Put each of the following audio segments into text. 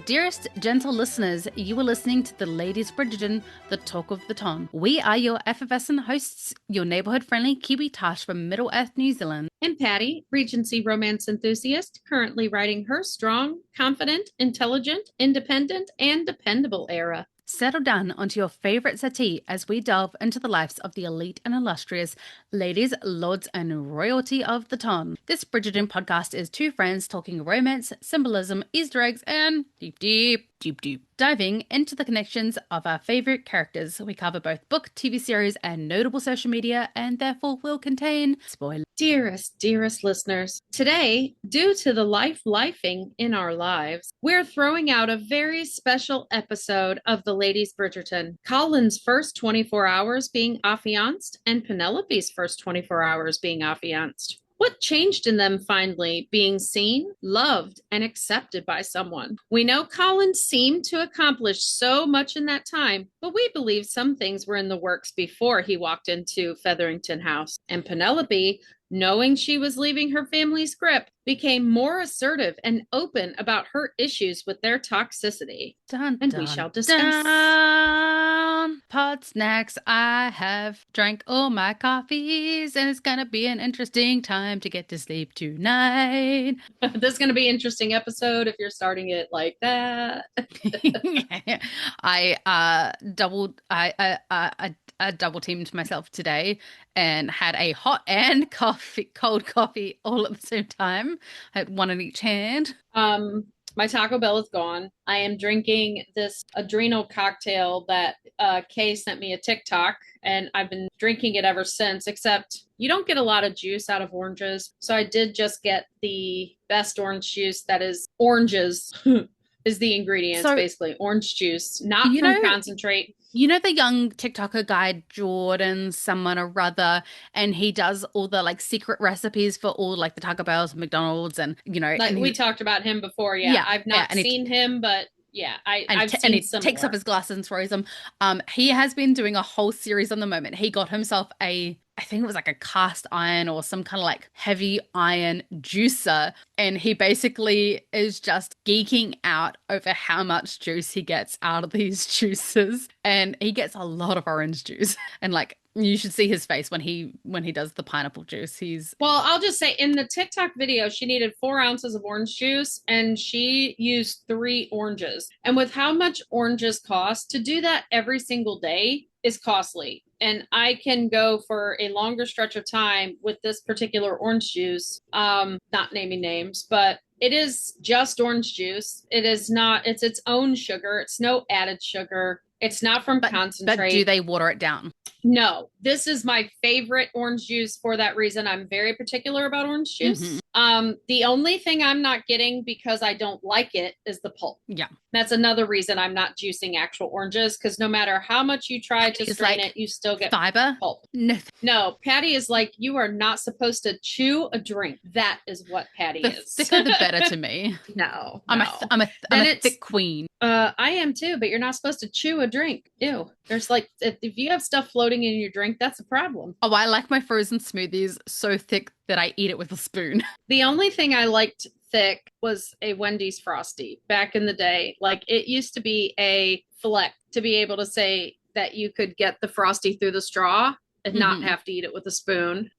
Dearest, gentle listeners, you are listening to the Ladies Bridgerton, the talk of the town. We are your effervescent hosts, your neighbourhood-friendly Kiwi Tash from Middle-earth, New Zealand. And Patty, Regency romance enthusiast, currently writing her strong, confident, intelligent, independent, and dependable era. Settle down onto your favourite settee as we delve into the lives of the elite and illustrious ladies, lords, and royalty of the ton. This Bridgerton podcast is two friends talking romance, symbolism, Easter eggs, and deep, diving into the connections of our favourite characters. We cover both book, TV series, and notable social media, and therefore will contain spoilers. Dearest listeners, today, due to the lifing in our lives, we're throwing out a very special episode of the Ladies Bridgerton. Colin's first 24 hours being affianced and Penelope's first 24 hours being affianced. What changed in them finally being seen, loved, and accepted by someone? We know Colin seemed to accomplish so much in that time, but we believe some things were in the works before he walked into Featherington House. And Penelope, knowing she was leaving her family's grip, became more assertive and open about her issues with their toxicity. We shall discuss. Pod snacks, I have drank all my coffees, and it's gonna be an interesting time to get to sleep tonight. This is gonna be an interesting episode if you're starting it like that. I double teamed myself today and had a hot and cold coffee all at the same time. I had one in each hand. My Taco Bell is gone. I am drinking this adrenal cocktail that Kay sent me a TikTok, and I've been drinking it ever since, except you don't get a lot of juice out of oranges. So I did just get the best orange juice that is oranges is the ingredients, so, basically. Orange juice, not from concentrate. You know the young TikToker guy, Jordan, someone or other, and he does all the like secret recipes for all like the Taco Bells, McDonald's, and you know. Like we talked about him before, yeah. I've not seen him, but yeah, I've seen he takes off his glasses and throws them. He has been doing a whole series on the moment. He got himself I think it was like a cast iron or some kind of like heavy iron juicer. And he basically is just geeking out over how much juice he gets out of these juices. And he gets a lot of orange juice. And like, you should see his face when he does the pineapple juice. Well, I'll just say in the TikTok video, she needed 4 ounces of orange juice and she used 3 oranges. And with how much oranges cost, to do that every single day is costly. And I can go for a longer stretch of time with this particular orange juice, not naming names, but it is just orange juice. It is not, it's its own sugar. It's no added sugar. It's not from concentrate. But do they water it down? No, this is my favorite orange juice for that reason. I'm very particular about orange juice. Mm-hmm. The only thing I'm not getting because I don't like it is the pulp. Yeah. That's another reason I'm not juicing actual oranges, because no matter how much you try to strain it, you still get fiber. Pulp. No, Patty is like, you are not supposed to chew a drink. That is what Patty is. The thicker the better to me. No. I'm a thick queen. I am too, but you're not supposed to chew a drink. Ew. There's like, if you have stuff floating in your drink, that's a problem. Oh, I like my frozen smoothies so thick that I eat it with a spoon. The only thing I liked thick was a Wendy's Frosty back in the day. Like, it used to be a flex to be able to say that you could get the Frosty through the straw and not have to eat it with a spoon.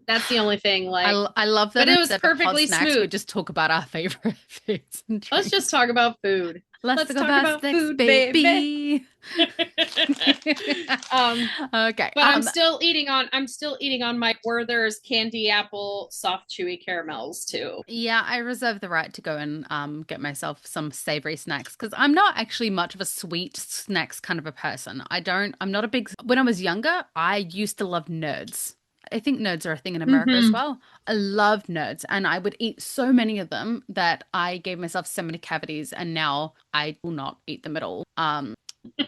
That's the only thing. Like, I love that. But it was perfectly smooth. We just talk about our favorite foods. Let's just talk about food. Let's talk about food, baby. Okay. But I'm still eating on my Werther's candy apple soft chewy caramels too. Yeah, I reserve the right to go and get myself some savory snacks, because I'm not actually much of a sweet snacks kind of a person. I'm not a big, when I was younger, I used to love Nerds. I think Nerds are a thing in America as well. I love Nerds, and I would eat so many of them that I gave myself so many cavities, and now I will not eat them at all.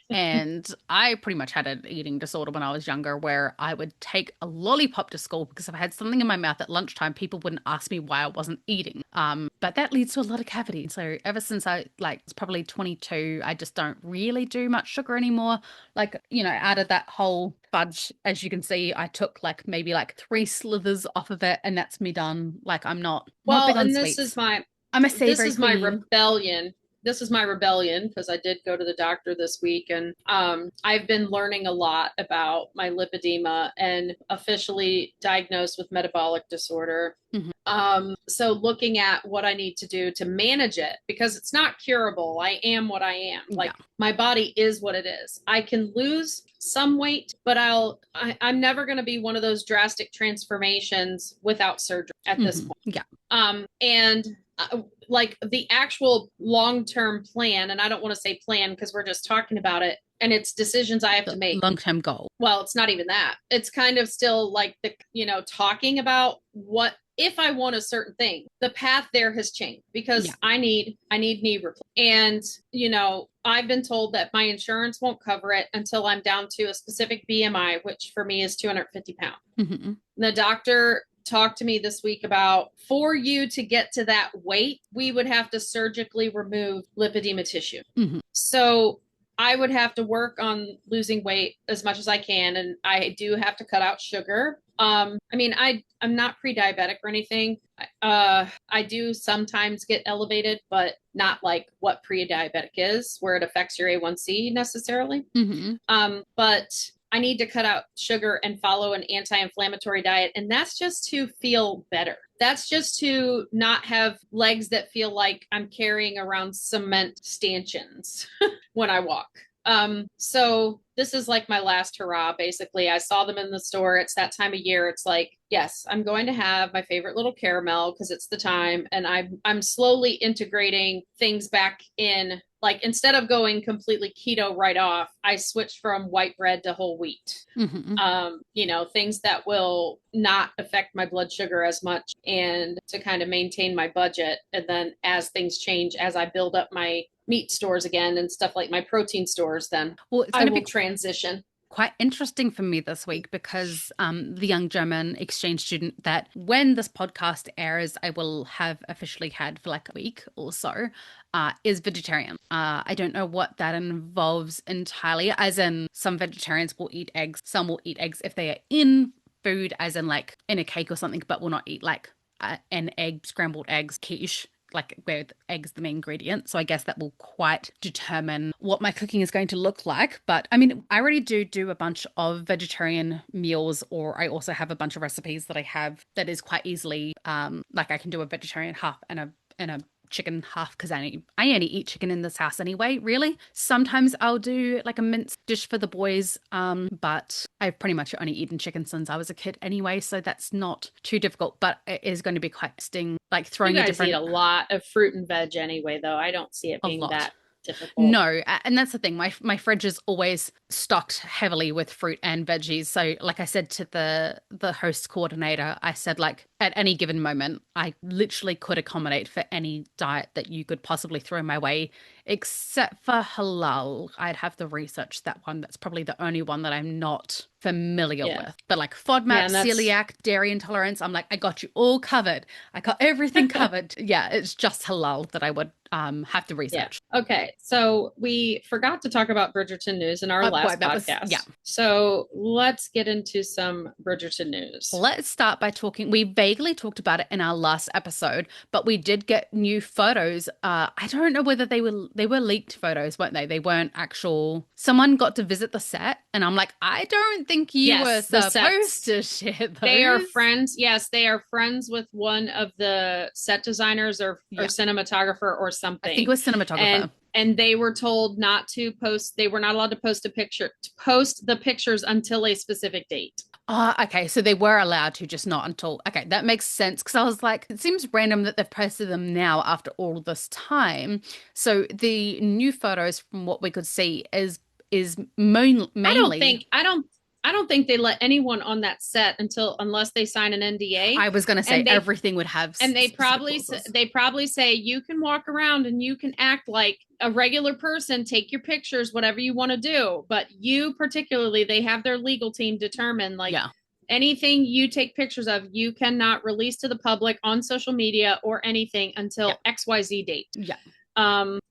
And I pretty much had an eating disorder when I was younger where I would take a lollipop to school because if I had something in my mouth at lunchtime, people wouldn't ask me why I wasn't eating. But that leads to a lot of cavities. So ever since I it's probably 22, I just don't really do much sugar anymore. Like, out of that whole fudge, as you can see, I took like maybe like 3 slithers off of it and that's me done. Like I'm not Well, big on and sweets. I'm a this savory is my queen. rebellion. This is my rebellion because I did go to the doctor this week, and I've been learning a lot about my lipedema and officially diagnosed with metabolic disorder. Hmm. So looking at what I need to do to manage it because it's not curable. I am what I am. Yeah. Like my body is what it is. I can lose some weight, but I'm never going to be one of those drastic transformations without surgery at this point. Yeah. And like the actual long-term plan, and I don't want to say plan because we're just talking about it and it's decisions I have The to make. long-term goal. Well, it's not even that. It's kind of still like talking about what if I want a certain thing. The path there has changed because Yeah. I need knee replacement. And I've been told that my insurance won't cover it until I'm down to a specific BMI, which for me is 250 pounds. Hmm. The doctor talked to me this week about for you to get to that weight, we would have to surgically remove lipedema tissue. Hmm. So I would have to work on losing weight as much as I can, and I do have to cut out sugar. I mean, I'm not pre-diabetic or anything. I do sometimes get elevated, but not like what pre-diabetic is, where it affects your A1C necessarily. Hmm. But I need to cut out sugar and follow an anti-inflammatory diet, and that's just to feel better. That's just to not have legs that feel like I'm carrying around cement stanchions when I walk. So this is like my last hurrah, basically. I saw them in the store. It's that time of year. It's like, yes, I'm going to have my favorite little caramel because it's the time. And I'm slowly integrating things back in. Like instead of going completely keto right off, I switched from white bread to whole wheat. Hmm. Things that will not affect my blood sugar as much and to kind of maintain my budget. And then as things change, as I build up my meat stores again and stuff like my protein stores, then Well, it's I going to will be transition. quite interesting for me this week because the young German exchange student that when this podcast airs, I will have officially had for like a week or so, is vegetarian. I don't know what that involves entirely, as in some vegetarians will eat eggs, some will eat eggs if they are in food, as in like in a cake or something, but will not eat like an egg, scrambled eggs, quiche, like where the egg's the main ingredient. So I guess that will quite determine what my cooking is going to look like. But I mean, I already do a bunch of vegetarian meals, or I also have a bunch of recipes that I have that is quite easily like I can do a vegetarian half and a chicken half because I only eat chicken in this house anyway, really. Sometimes I'll do like a minced dish for the boys, but I've pretty much only eaten chicken since I was a kid anyway, so that's not too difficult, but it is going to be quite interesting, like You throwing a guys eat different a lot of fruit and veg anyway, though. I don't see it a being lot. that difficult. No, and that's the thing. My fridge is always stocked heavily with fruit and veggies. So, like I said to the host coordinator, I said like at any given moment, I literally could accommodate for any diet that you could possibly throw my way, except for halal. I'd have to research that one. That's probably the only one that I'm not familiar Yeah. with. But like FODMAP, Yeah, and that's celiac, dairy intolerance, I'm like, I got you all covered. I got everything covered. Yeah, it's just halal that I would have to yeah. research. Okay. So we forgot to talk about Bridgerton news in our Boy, last that was, yeah. podcast. So let's get into some Bridgerton news. Let's start by talking. We vaguely talked about it in our last episode, but we did get new photos. I don't know whether they were leaked photos, weren't they? They weren't actual. Someone got to visit the set, and I'm like, I don't think you were Yes, the supposed sets. to share They are those. friends. Yes, they are friends with one of the set designers or Yeah, cinematographer or I think it something. was cinematographer. And they were told not to post, they were not allowed to post a picture, to post the pictures until a specific date. Okay, so they were allowed to, just not until. Okay, that makes sense because I was like, it seems random that they've posted them now after all this time. So the new photos, from what we could see, is I don't mainly. think I don't I don't think they let anyone on that set unless they sign an NDA. I was going to say And everything would have they specific probably clauses. they probably say you can walk around and you can act like a regular person, take your pictures, whatever you want to do, but you particularly, they have their legal team determine like Yeah. anything you take pictures of, you cannot release to the public on social media or anything Yeah. until XYZ date. Yeah.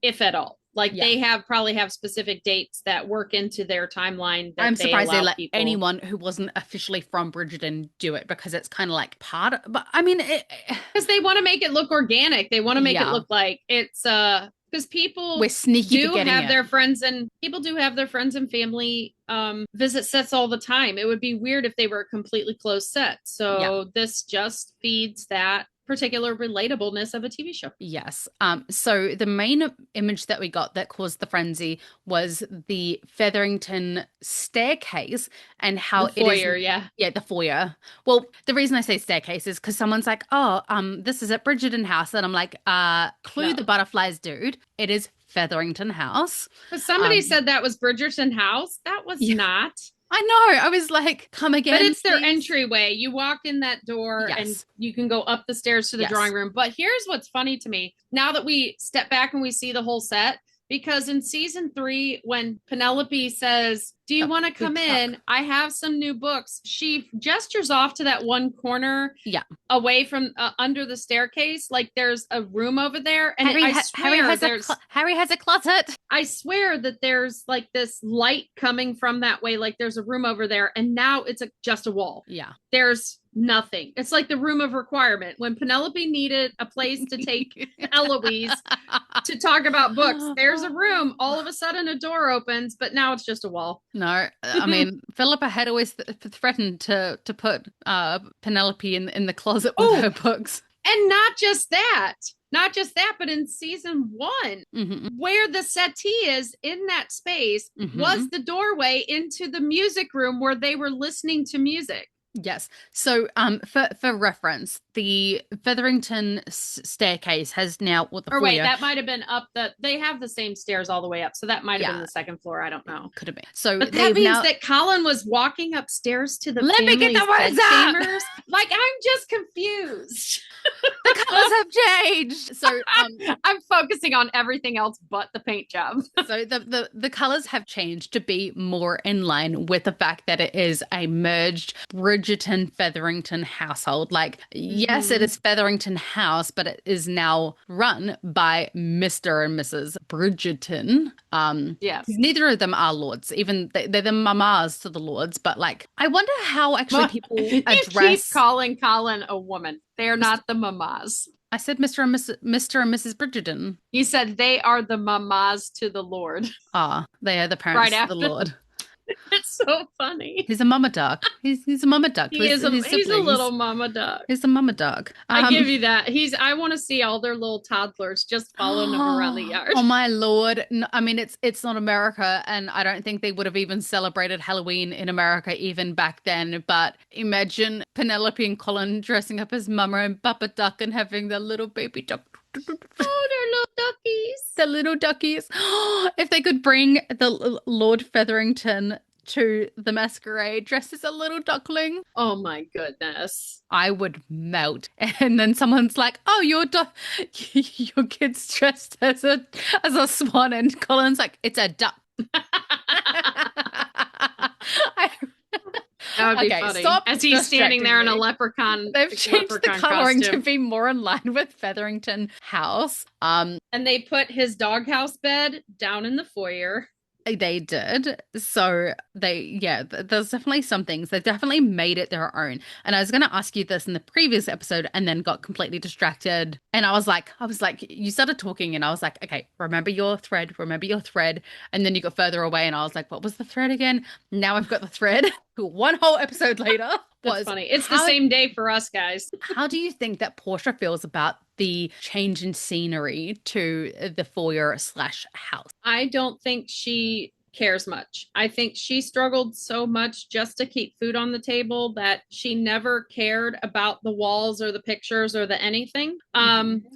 If at all. Like Yeah. they probably have specific dates that work into their timeline that I'm they surprised they allow let people. anyone who wasn't officially from Bridgerton do it, because it's kind of like part of, but I mean, because they want to make it look organic. They want to make it yeah, look like it's because people we're sneaky for do getting have it. their friends and family visit sets all the time. It would be weird if they were a completely closed set. Yeah. So this just feeds that particular relatableness of a TV show. Yes. So the main image that we got that caused the frenzy was the Featherington staircase and how The it is, foyer, yeah. yeah, the foyer. Well, the reason I say staircase is because someone's like, oh, this is at Bridgerton House. And I'm like, clue the No. butterflies, dude. It is Featherington House. But somebody Um, said that was Bridgerton House. That was yeah, not. I know. I was like, come But again, it's their please. entryway. You walk in that door and Yes. you can go up the stairs to the Yes. drawing room. But here's what's funny to me. Now that we step back and we see the whole set, because in season 3, when Penelope says, do you The want to food come in? truck. I have some new books. She gestures off to that one corner Yeah. away from under the staircase. Like there's a room over there. And Harry has a closet. I swear that there's like this light coming from that way. Like there's a room over there. And now it's just a wall. Yeah. There's nothing. It's like the room of requirement. When Penelope needed a place to take Eloise to talk about books, there's a room. All of a sudden, a door opens, but now it's just a wall. No, I mean Philippa had always threatened to put Penelope in the closet with her books. And not just that. Not just that, but in season 1, where the settee is in that space was the doorway into the music room where they were listening to music. Yes. So, for reference, the Featherington staircase has now, what the Or wait, foyer that might have been up they have the same stairs all the way up. So that might have been the second floor. I don't know. could have been. So But that means that Colin was walking upstairs to the Let me get the words out! chambers. Like, I'm just confused. the colors have changed. So, I'm focusing on everything else but the paint job. so the colors have changed to be more in line with the fact that it is a merged Bridgerton Featherington household. Like, yes, it is Featherington House, but it is now run by Mr. and Mrs. Bridgerton. Yes. Neither of them are lords. Even they're the mamas to the lords. But like, I wonder how actually people address. You keep calling Colin a woman. They are not the mamas. I said Mr. and Mrs. Bridgerton. You said they are the mamas to the Lord. Ah, they are the parents Right of the Lord. It's so funny. He's a mama duck. He's a mama duck. He's a little mama duck. He's a mama duck. I give you that. I want to see all their little toddlers just following him around the yard. Oh my Lord. No, I mean, it's not America, and I don't think they would have even celebrated Halloween in America even back then. But imagine Penelope and Colin dressing up as Mama and Papa Duck and having their little baby duck. Oh, they're little duckies. The little duckies. If they could bring the Lord Featherington to the masquerade dressed as a little duckling. Oh my goodness. I would melt. And then someone's like, "Oh, your kid's dressed as a swan," and Colin's like, "It's a duck." That would be funny. Stop as he's standing there in a me. leprechaun. They've changed the coloring costume. to be more in line with Featherington House. And they put his doghouse bed down in the foyer. They did. So there's definitely some things. They definitely made it their own. And I was going to ask you this in the previous episode and then got completely distracted. And I was like, you started talking and I was like, okay, remember your thread. And then you got further away and I was like, what was the thread again? Now I've got the thread. One whole episode later. That's funny. It's the same day for us, guys. How do you think that Portia feels about the change in scenery to the foyer/house? I don't think she cares much. I think she struggled so much just to keep food on the table that she never cared about the walls or the pictures or the anything.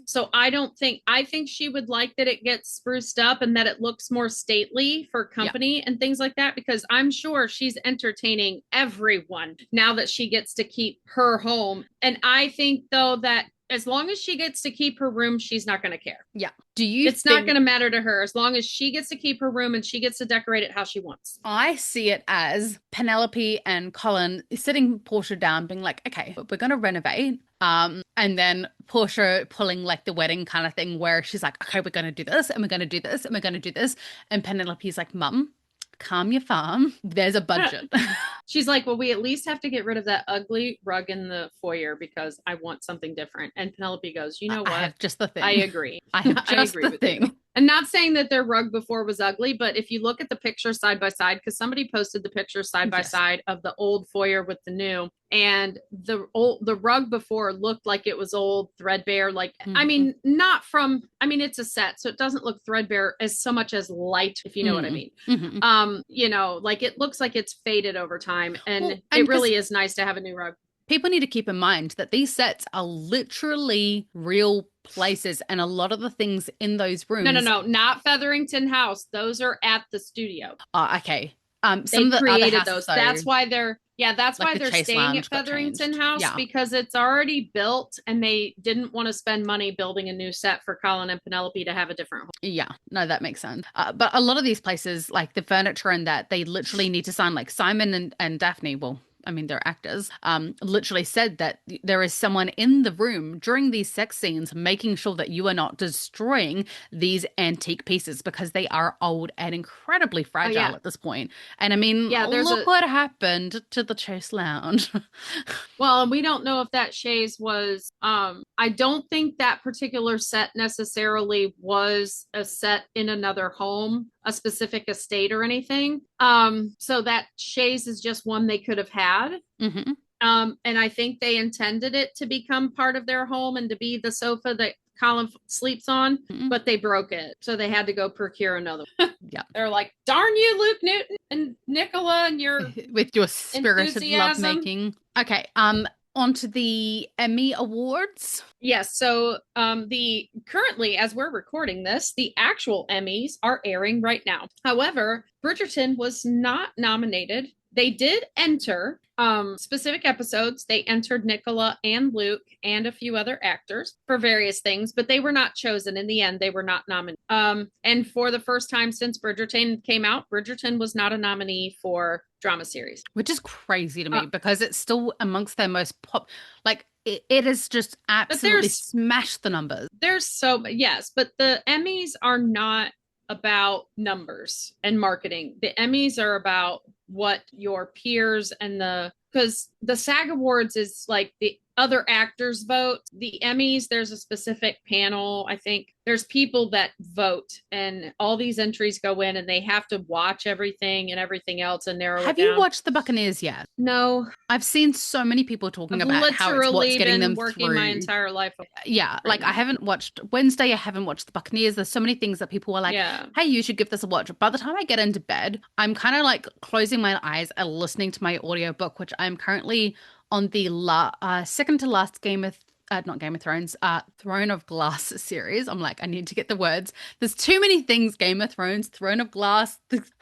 So I think she would like that it gets spruced up and that it looks more stately for Yeah. company and things like that, because I'm sure she's entertaining everyone now that she gets to keep her home. And I think though that as long as she gets to keep her room, she's not going to care. Yeah. Do you It's not going think to matter to her as long as she gets to keep her room and she gets to decorate it how she wants. I see it as Penelope and Colin sitting Portia down, being like, okay, we're going to renovate. And then Portia pulling like the wedding kind of thing where she's like, okay, we're going to do this and we're going to do this and we're going to do this. And Penelope's like, Mum, calm your farm. There's a budget. She's like, well, we at least have to get rid of that ugly rug in the foyer because I want something different. And Penelope goes, you know what? I have just the thing. I agree. I have I just agree the with thing. you. And not saying that their rug before was ugly, but if you look at the pictures side by side, because somebody posted the pictures side by side of the old foyer with the new, and the rug before looked like it was old, threadbare. Like, I mean, not from, I mean, it's a set, so it doesn't look threadbare as so much as light, if you know what I mean. You know, like it looks like it's faded over time, and it really is nice to have a new rug. People need to keep in mind that these sets are literally real places, and a lot of the things in those rooms. No, not Featherington House. Those are at the studio. Okay. They created those. Though, that's why they're that's like why they're staying at Featherington House, because it's already built, and they didn't want to spend money building a new set for Colin and Penelope to have a different home. Yeah, no, that makes sense. But a lot of these places, like the furniture and that, they literally need to sign, like Simon and Daphne. Well, I mean, they're actors, literally said that there is someone in the room during these sex scenes making sure that you are not destroying these antique pieces because they are old and incredibly fragile at this point. And I mean, look what happened to the Chase Lounge. Well, and we don't know if that chaise was, I don't think that particular set necessarily was a set in another home, a specific estate or anything. So that chaise is just one they could have had. And I think they intended it to become part of their home and to be the sofa that Colin sleeps on, but they broke it. So they had to go procure another one. They're like, darn you, Luke Newton and Nicola, and your with your spirited lovemaking. Okay, on to the Emmy Awards. Yes. So the currently, as we're recording this, the actual Emmys are airing right now. However, Bridgerton was not nominated. They did enter specific episodes. They entered Nicola and Luke and a few other actors for various things, but they were not chosen. In the end, they were not nominated. And for the first time since Bridgerton came out, Bridgerton was not a nominee for drama series. Which is crazy to me because it's still amongst their most like it has just absolutely smashed the numbers. There's yes, but the Emmys are not about numbers and marketing. The Emmys are about what your peers and because the SAG Awards is like the other actors vote. The Emmys, there's a specific panel. I think there's people that vote, and all these entries go in, and they have to watch everything and everything else and narrow it down. Have you watched The Buccaneers yet? No. I've seen so many people talking about how it's what's getting them working through. My entire life. Yeah, like I haven't watched Wednesday. I haven't watched The Buccaneers. There's so many things that people are like, hey, you should give this a watch. By the time I get into bed, I'm kind of like closing my eyes and listening to my audiobook, which I'm currently on the second to last not Game of Thrones, Throne of Glass series. I'm like, I need to get the words. There's too many things. Game of Thrones, Throne of Glass.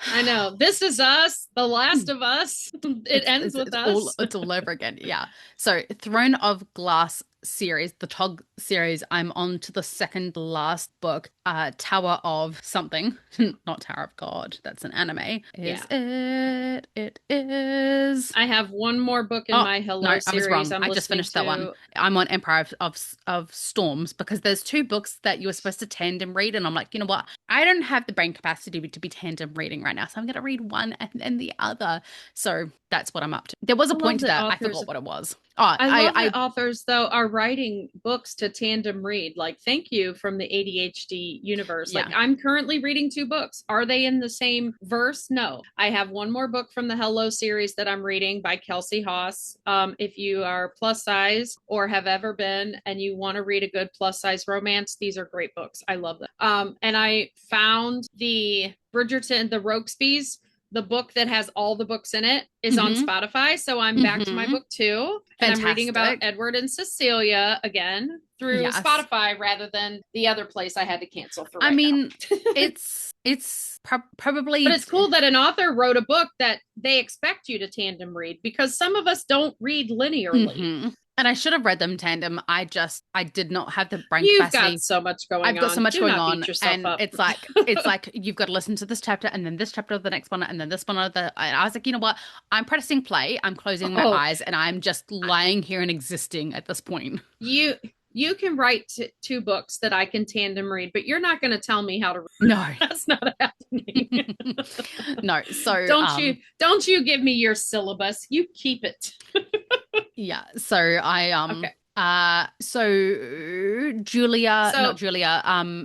I know. This Is Us, The Last of Us. It ends with us. It's all over again. Yeah. So Throne of Glass series, the TOG series, I'm on to the second last book, Tower of something. Not Tower of God. That's an anime. It is. I have one more book in my Hello series. I was wrong. I just finished that one. I'm on Empire of Storms because there's two books that you were supposed to tandem read, and I'm like, you know what? I don't have the brain capacity to be tandem reading right now, so I'm going to read one and then the other. So that's what I'm up to. There was a point to that. I forgot what it was. Oh, I love that authors, though, are writing books to tandem read. Like, thank you from the ADHD universe. Like, yeah. I'm currently reading 2 books. Are they in the same verse? No. I have one more book from the Hello series that I'm reading by Kelsey Haas. If you are plus size or have ever been and you want to read a good plus size romance, these are great books. I love them. And I found the Bridgerton, the Rokesbys, the book that has all the books in it is on Mm-hmm. Spotify. So I'm back to my Mm-hmm. book 2. And I'm reading about Fantastic. Edward and Cecilia again through Yes. Spotify rather than the other place I had to cancel for I right now. mean, it's But probably. it's cool that an author wrote a book that they expect you to tandem read because some of us don't read linearly. Hmm. And I should have read them tandem. I did not have the brain You've got capacity. so much going I've got so on. much Do going not on, beat yourself and up. it's like you've got to listen to this chapter and then this chapter of the next one and then this one of the. And I was like, you know what? I'm pressing play. I'm closing my Oh, eyes and I'm just lying here and existing at this point. you you can write 2 books that I can tandem read, but you're not going to tell me how to read. No, That's not happening. no. So Don't you give me your syllabus. You keep it. yeah. Okay. So Julia, not So, Julia,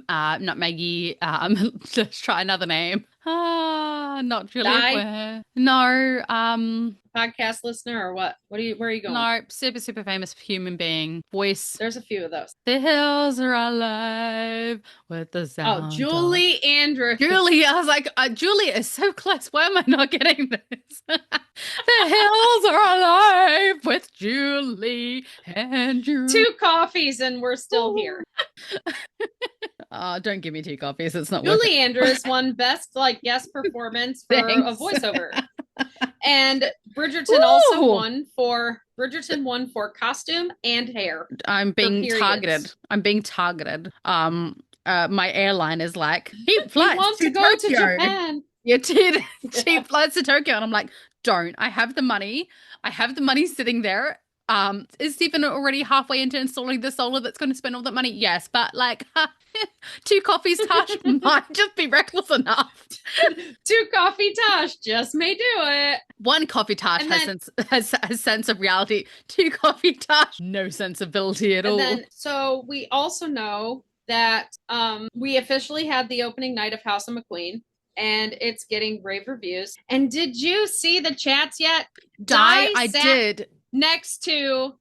not Maggie, let's try another name. Not Julia die Ware. No, podcast listener or what? Where are you going? no, super, super famous human being. Voice. There's a few of those. The hills are alive with the Oh, sound of Julie Andrews. Julie. I was like, Julie is so close. Why am I not getting this? The hills are alive with Julie Andrews. 2 coffees and we're still here. Don't give me 2 coffees. It's not worth Julie it. Andrews won best guest performance for a Thanks. voiceover. And Ooh, Bridgerton won for costume and hair I'm for being targeted. periods. I'm being targeted. My airline is like cheap We flights want to to go to Tokyo. Japan. You did Yeah. cheap flights to Tokyo, and I'm like, don't. I have the money. I have the money sitting there. Is Stephen already halfway into installing the solar that's going to spend all that money? Yes, but like 2 coffees touch might just be reckless enough. 2 coffee Tosh just may do it. 1 coffee touch And has then has sense of reality. 2 coffee touch, no sensibility at all. so we also know that we officially had the opening night of House of McQueen and it's getting rave reviews. And did you see the chats yet? I Sat did. next to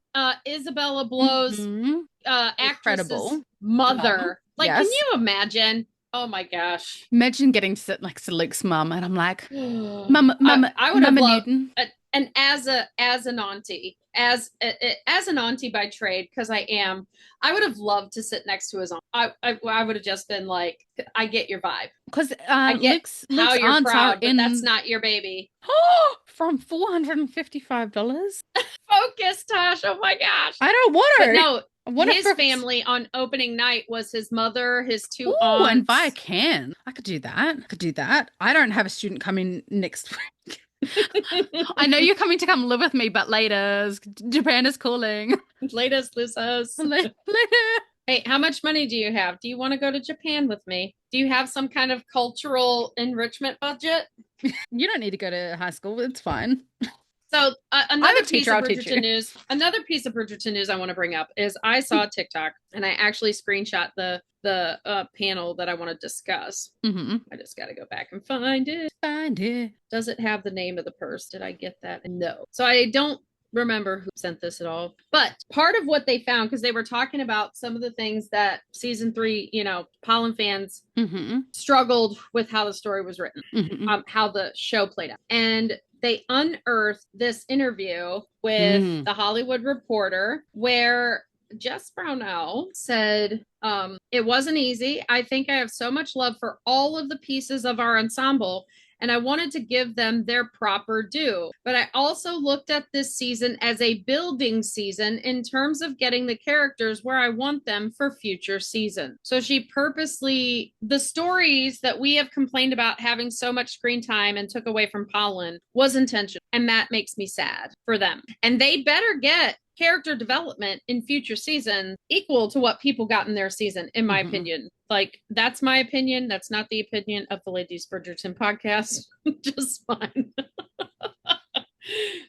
Isabella Blow's Mhm. actress's Incredible. mother. Like, can Yes. you imagine? Oh my gosh. Imagine getting to sit next to Luke's mum, and I'm like, Mama, Mama, I would have Mama loved, Newton. and as an auntie, as an auntie by trade, because I am, I would have loved to sit next to his aunt. I would have just been like, I get your vibe. Because I get how Luke's you're aunts are proud, but that's in not your baby. from $455. Focus, Tosh. Oh my gosh. I don't want But to. no, I want to his focus. family on opening night was his mother, his 2 Ooh, and via aunts. can. I could do that. I could do that. I don't have a student coming next week. I know you're coming to come live with me, but later, Japan is calling. Latest Lizos. Later. Hey, how much money do you have? Do you want to go to Japan with me? Do you have some kind of cultural enrichment budget? You don't need to go to high school. It's fine. So I'm a teacher. I'll teach you. Another piece of Bridgerton news I want to bring up is I saw a TikTok and I actually screenshot the panel that I want to discuss. Mm-hmm. I just got to go back and find it. Find it. Does it have the name of the purse? Did I get that? No. So I don't remember who sent this at all. But part of what they found, because they were talking about some of the things that season 3, Polin fans struggled with how the story was written, how the show played out. And they unearthed this interview with the Hollywood Reporter where Jess Brownell said, it wasn't easy. I think I have so much love for all of the pieces of our ensemble, and I wanted to give them their proper due. But I also looked at this season as a building season in terms of getting the characters where I want them for future seasons. So she purposely, the stories that we have complained about having so much screen time and took away from Polin was intentional. And that makes me sad for them. And they better get character development in future seasons equal to what people got in their season, in my opinion. Like, that's my opinion. That's not the opinion of the Ladies Bridgerton podcast. Just fine.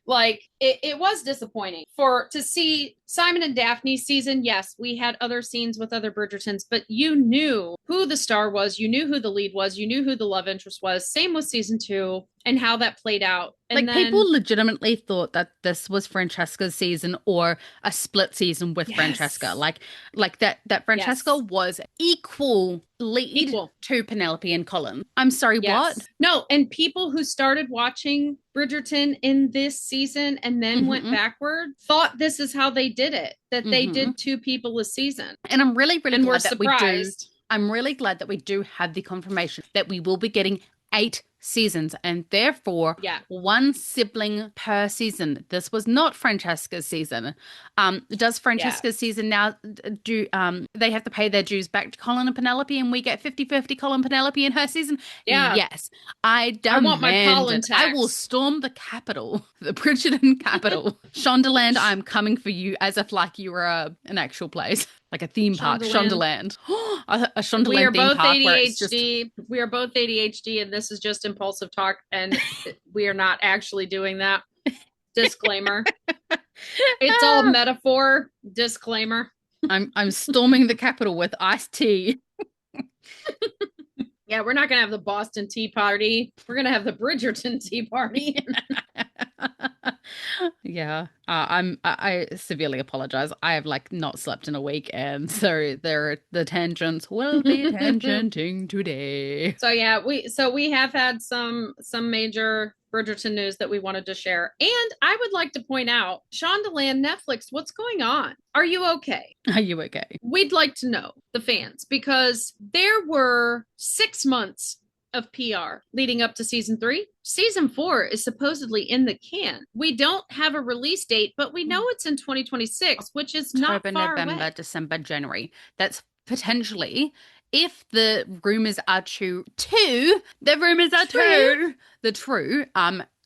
Like it was disappointing for to see Simon and Daphne's season. Yes, we had other scenes with other Bridgertons, but you knew who the star was, you knew who the lead was, you knew who the love interest was. Same with season two and how that played out. And Like then people legitimately thought that this was Francesca's season or a split season with Francesca. yes, Like that Francesca yes, was equal lead equal. to Penelope and Colin. I'm sorry, what? Yes. No, and people who started watching Bridgerton in this season and then went Hmm. backward thought this is how they did it, that they Hmm. did two people a season And I'm really, really and were glad that we do. surprised. I'm really glad that we do have the confirmation that we will be getting 8 seasons and therefore Yeah. one sibling per season. This was not Francesca's season. Does Yeah. Francesca's season now do they have to pay their dues back to Colin and Penelope and we get 50-50 Colin Penelope in her season? Yeah. Yes. I I want my demand pollen it. I will tax. storm the capital, the Bridgerton capital. Shondaland, I'm coming for you as if like you were an actual place. Like a theme park, Shondaland. Shondaland. A We are Shondaland theme both park where it's just ADHD. We are both ADHD, and this is just impulsive talk, and we are not actually doing that. Disclaimer. It's all metaphor. Disclaimer. I'm storming the Capitol with iced tea. Yeah, we're not going to have the Boston Tea Party. We're going to have the Bridgerton Tea Party. Yeah, I severely apologize. I have like not slept in a week, and so the tangents will be tangenting today. So yeah, we have had some major Bridgerton news that we wanted to share. And I would like to point out, Shondaland Netflix, what's going on? Are you okay? Are you okay? We'd like to know, the fans, because there were 6 months of PR leading up to season three. Season four is supposedly in the can. We don't have a release date, but we know it's in 2026, which is not October, far November, away. December, January. That's potentially, if the rumors are true, the rumors are True. true, the true.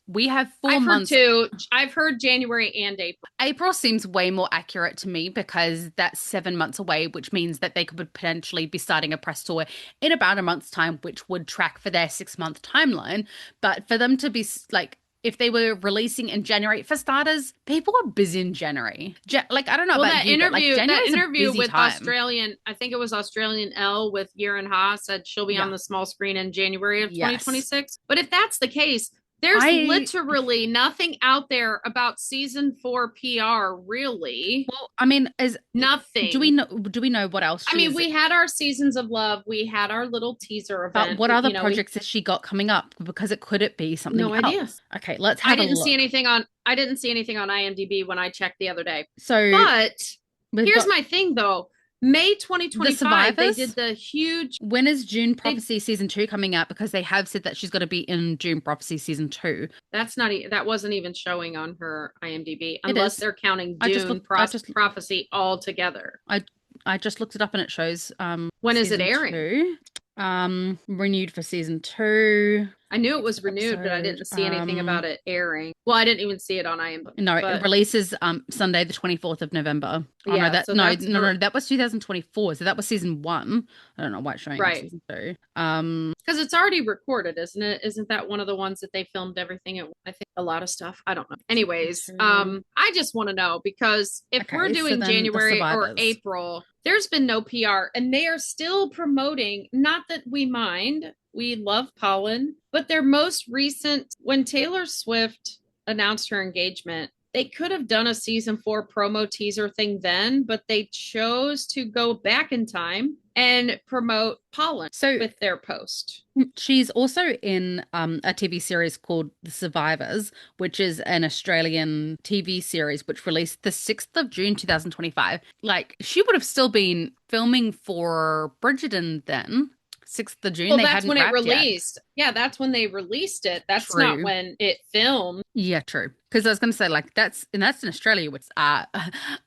We have four I've heard months. two. I've heard January and April. April seems way more accurate to me because that's 7 months away, which means that they could potentially be starting a press tour in about a month's time, which would track for their 6 month timeline. But for them to be like, if they were releasing in January, for starters, people are busy in January. Like, I don't know Well, about you, but like that January is a interview busy with time. Australian, I think it was Australian Elle with Yirin Ha said she'll be on Yeah. the small screen in January of Yes. 2026. But if that's the case, there's I literally nothing out there about season four PR, really. well, I mean, is Nothing. do we know what else I mean, she's we had our seasons of love, we had our little teaser but event. what other We projects has she got coming up? Because it be something no idea. else. Okay, let's have a look. I didn't see anything on IMDb when I checked the other day. So But we've here's got my thing though. May The 2025, they Survivors. did the huge When is June they Prophecy season 2 coming out? Because they have said that she's got to be in June Prophecy season 2. that's not that wasn't even showing on her IMDb It unless is. they're counting I just Dune looked. I just. prophecy all together. I. I just looked it up and it shows When is it season airing? 2 renewed for season 2. I knew it Next was renewed, but I episode didn't see anything about it airing. Well, I didn't even see it on IMDb. no, it But releases Sunday the 24th of November. Oh no, yeah, that so no that's no no that was 2024. So that was season 1. I don't know why it's showing right. season 2. Because it's already recorded, isn't it? Isn't that one of the ones that they filmed everything at? I think a lot of stuff. I don't know. Anyways, Season 2. I just want to know because if we're Okay, so doing then The January or Survivors. April, there's been no PR, and they are still promoting. Not that we mind. We love Polin, but their most recent, when Taylor Swift announced her engagement, they could have done a season four promo teaser thing then, but they chose to go back in time and promote Pollen So with their post. she's also in a TV series called The Survivors, which is an Australian TV series which released the 6th of June 2025. Like, she would have still been filming for Bridgerton then. 6th of June, Well, they that's hadn't when it wrapped yet. released. Yeah, that's when they released it. That's not True. when it filmed. Yeah, true. Because I was going to say, like, that's in Australia, which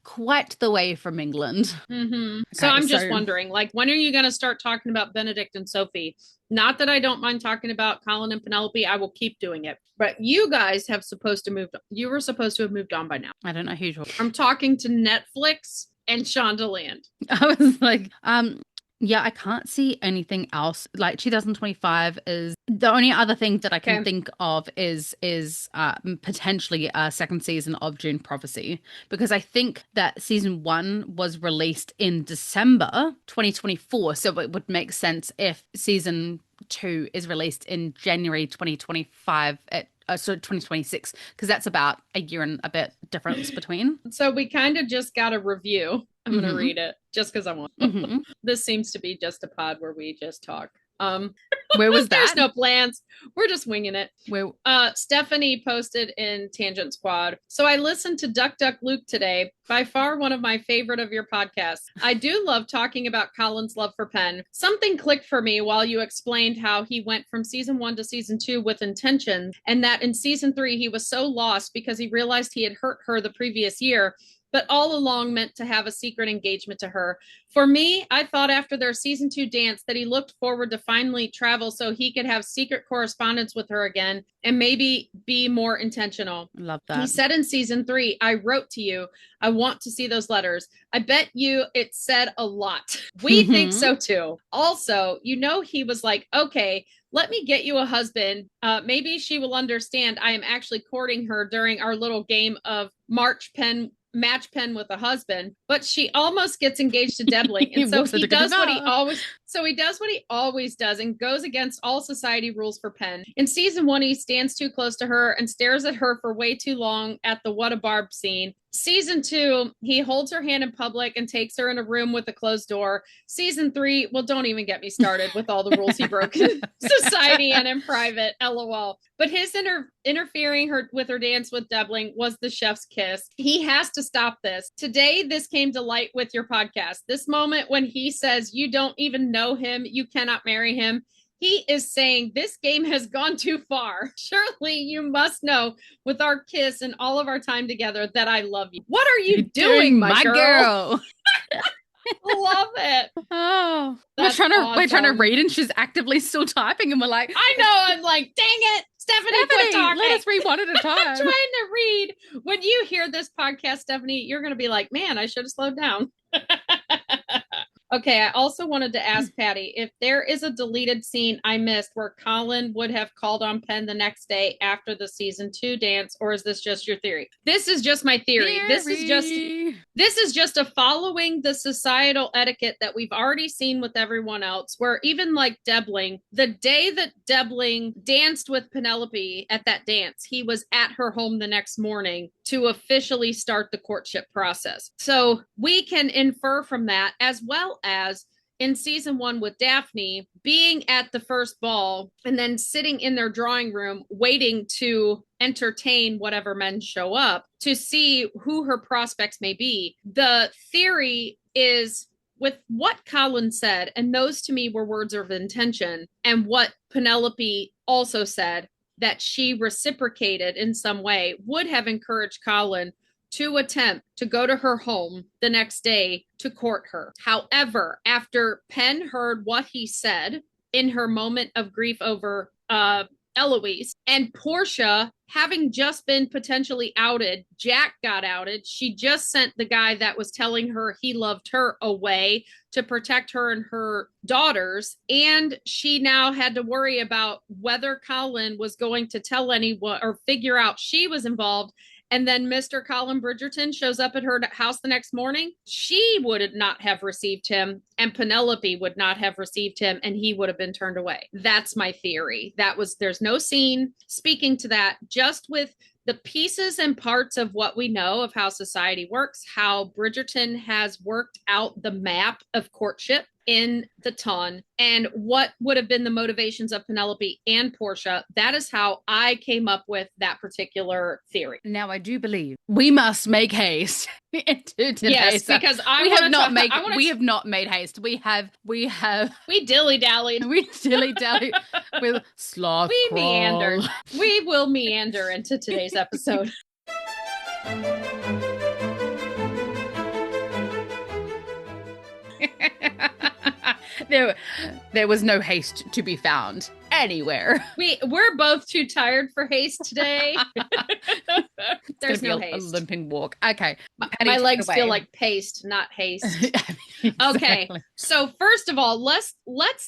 quite the way from England. So Okay, I'm just so wondering, like, when are you going to start talking about Benedict and Sophie? Not that I don't mind talking about Colin and Penelope. I will keep doing it. But you guys have supposed to move. You were supposed to have moved on by now. I don't know who you're. I'm talking to Netflix and Shondaland. I was like, Yeah, I can't see anything else. Like 2025 is the only other thing that I can Okay. think of is potentially a second season of June Prophecy, because I think that season one was released in December 2024, so it would make sense if season two is released in January 2025 at so 2026, because that's about a year and a bit difference between. So we kind of just got a review. I'm going to Hmm. read it just because I want. Hmm. This seems to be just a pod where we just talk. Where was There's that? no plans. We're just winging it. Where? Stephanie posted in Tangent Squad. So I listened to Duck Duck Luke today, by far one of my favorite of your podcasts. I do love talking about Colin's love for Penn. Something clicked for me while you explained how he went from season one to season two with intention, and that in season three he was so lost because he realized he had hurt her the previous year, but all along meant to have a secret engagement to her. For me, I thought after their season two dance that he looked forward to finally travel so he could have secret correspondence with her again and maybe be more intentional. Love He that. said in season three, I wrote to you. I want to see those letters. I bet you it said a lot. We think Hmm. so too. Also, he was like, okay, let me get you a husband. Maybe she will understand I am actually courting her during our little game of match pen with a husband, but she almost gets engaged to Debling. And He so walks he into does what he Katrina. always so he does what he always does and goes against all society rules for Penn. In season one, he stands too close to her and stares at her for way too long at the what a barb scene. Season two, he holds her hand in public and takes her in a room with a closed door. Season three, well, don't even get me started with all the rules he broke in society and in private. LOL. But his interfering with her dance with Debling was the chef's kiss. He has to stop this. Today, this came to light with your podcast. This moment when he says, you don't even know him, you cannot marry him. He is saying this game has gone too far. Surely you must know with our kiss and all of our time together that I love you. What are you You're doing, my my girl? girl. Love it. Oh, That's we're trying to awesome. read, and she's actively still typing, and we're like, I know. I'm like, dang it. Stephanie, quit Stephanie, let talking. us read one at a I'm trying time. to read. When you hear this podcast, Stephanie, you're going to be like, man, I should have slowed down. Okay, I also wanted to ask Patty if there is a deleted scene I missed where Colin would have called on Penn the next day after the season two dance, or is this just your theory? This is just my theory. Theory. This is just a following the societal etiquette that we've already seen with everyone else, where even like Debling, the day that Debling danced with Penelope at that dance, he was at her home the next morning to officially start the courtship process. So we can infer from that, as well as in season one with Daphne being at the first ball and then sitting in their drawing room waiting to entertain whatever men show up to see who her prospects may be. The theory is with what Colin said, and those to me were words of intention, and what Penelope also said that she reciprocated in some way would have encouraged Colin to attempt to go to her home the next day to court her. However, after Penn heard what he said in her moment of grief over Eloise, and Portia having just been potentially outed, Jack got outed. She just sent the guy that was telling her he loved her away to protect her and her daughters. And she now had to worry about whether Colin was going to tell anyone or figure out she was involved. And then Mr. Colin Bridgerton shows up at her house the next morning. She would not have received him, and Penelope would not have received him, and he would have been turned away. That's my theory. There's no scene speaking to that, just with the pieces and parts of what we know of how society works, how Bridgerton has worked out the map of courtship in the ton, and what would have been the motivations of Penelope and Portia. That is how I came up with that particular theory. Now I do believe we must make haste into today's. Yes, because we have not made haste. We dilly dallied. We dilly dally with sloth. We crawl. meandered. We will meander into today's episode. There was no haste to be found. anywhere. We're both too tired for haste today. It's going There's to be no a haste. limping walk. Okay, Patty, My take it legs feel away. like paste, not haste. Okay. Exactly. So first of all, let's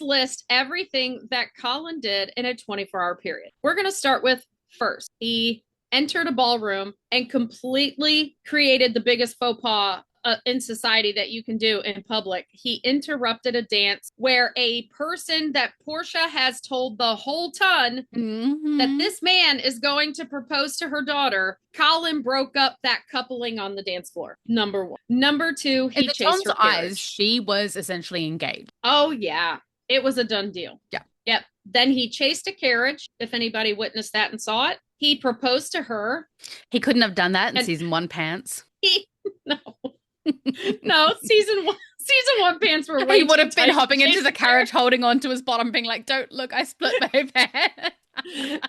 list everything that Colin did in a 24-hour period. We're going to start with first. He entered a ballroom and completely created the biggest faux pas in society that you can do in public. He interrupted a dance where a person that Portia has told the whole ton that Hmm. this man is going to propose to her daughter. Colin broke up that coupling on the dance floor. Number one. Number two, In he the chased Tom's her eyes, carriage. she was essentially engaged. Oh, yeah. It was a done deal. Yeah. Yep. Then he chased a carriage, if anybody witnessed that and saw it. He proposed to her. He couldn't have done that in And season one pants. he, no, no, season one pants were He way would too have been tight to hopping into chase the a carriage. carriage, holding on to his bottom, being like, "Don't look, I split my pants."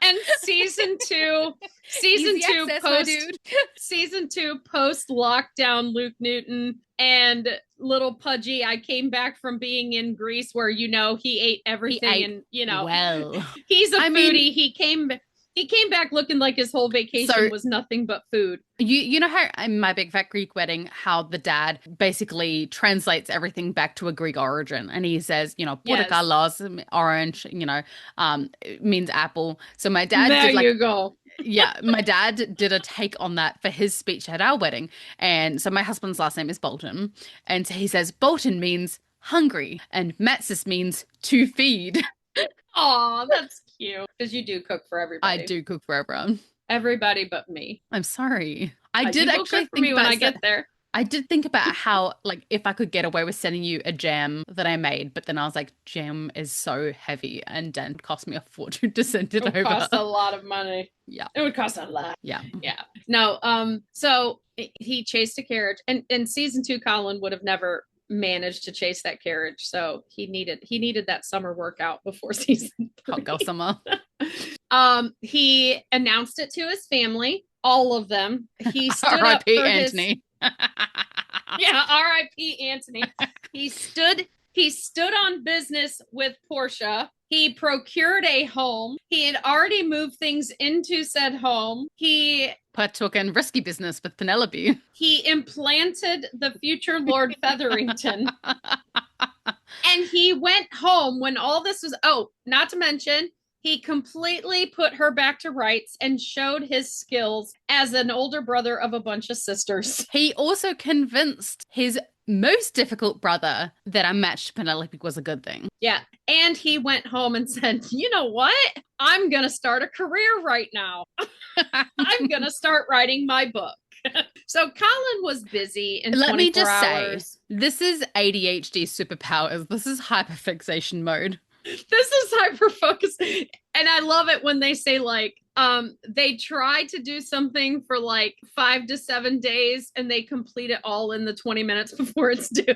And season Easy two access, my post dude. season two post lockdown Luke Newton and little Pudgy. I came back from being in Greece where he ate He everything, ate and well. he's a I mean, foodie. He came back looking like his whole vacation so was nothing but food. you know how in My Big Fat Greek Wedding, how the dad basically translates everything back to a Greek origin, and he says, Yes. portakalos, orange, it means apple. So my dad There did like you go. yeah, my dad did a take on that for his speech at our wedding. And so my husband's last name is Bolton. And so he says Bolton means hungry and Matsis means to feed. Aw, that's cute. Because you do cook for I everybody. do cook for everyone. Everybody but me. I'm sorry. I did You will actually cook for think me when about I get there. I did think about how, like, if I could get away with sending you a jam that I made, but then I was like, jam is so heavy and then it cost me a fortune to send It it would over. cost a lot of money. Yeah, It would cost a lot. yeah. Yeah. No, so he chased a carriage, and in season two, Colin would have never managed to chase that carriage. So he needed that summer workout before season Hot girl three. summer. He announced it to his family, all of them. He stood up R.I.P. for his Anthony. yeah, R.I.P. Anthony. He stood on business with Portia. He procured a home. He had already moved things into said home. Partook in risky business with Penelope. He implanted the future Lord Featherington, and he went home when all this was. Oh, not to mention, he completely put her back to rights and showed his skills as an older brother of a bunch of sisters. He also convinced his most difficult brother that a match to Penelope was a good thing. Yeah. And he went home and said, you know what? I'm going to start a career right now. I'm going to start writing my book. So Colin was busy in Let me 24 just hours. say, this is ADHD superpowers. This is hyperfixation mode. This is hyper focus. And I love it when they say, like, they try to do something for like 5 to 7 days and they complete it all in the 20 minutes before it's due.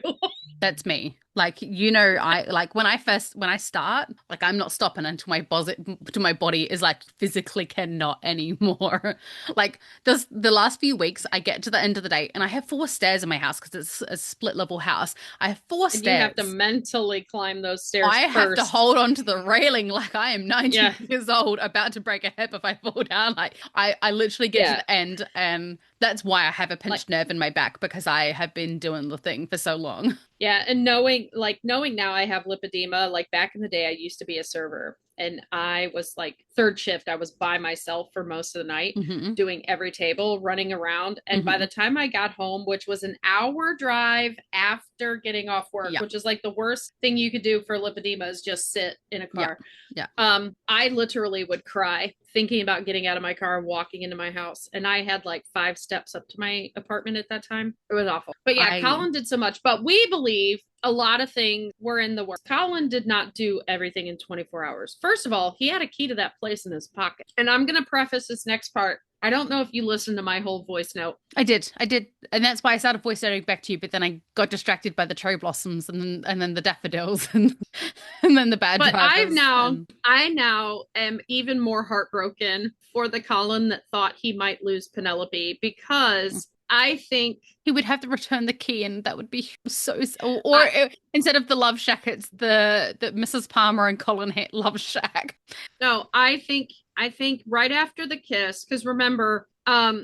That's me. Like, I like when I start, like I'm not stopping until my body is like physically cannot anymore. Like the last few weeks, I get to the end of the day and I have 4 stairs in my house because it's a split level house. I have four And you have to stairs. mentally climb those stairs I have to first. hold on to the railing like I am 90 Yeah. years old, about to break a hip if I fall down. Like I literally get to Yeah. the end, and that's why I have a Like, pinched nerve in my back because I have been doing the thing for so long. yeah, and knowing now I have lipedema, like back in the day I used to be a server and I was like third shift. I was by myself for most of the night Hmm. doing every table, running around. And by Hmm. the time I got home, which was an hour drive after getting off work, Yeah. which is like the worst thing you could do for lipedema is just sit in a Yeah. car. Yeah. I literally would cry thinking about getting out of my car and walking into my house. And I had like 5 steps up to my apartment at that time. It was awful. But yeah, Colin did so much. But we believe a lot of things were in the works. Colin did not do everything in 24 hours. First of all, he had a key to that place in his pocket. And I'm going to preface this next part. I don't know if you listened to my whole voice note. I did. And that's why I started voice noting back to you, but then I got distracted by the cherry blossoms and then the daffodils and then the bad But drivers. I now am even more heartbroken for the Colin that thought he might lose Penelope because I think He would have to return the key, and that would be I instead of the love shack, it's the Mrs. Palmer and Colin love shack. no, I think right after the kiss, because remember,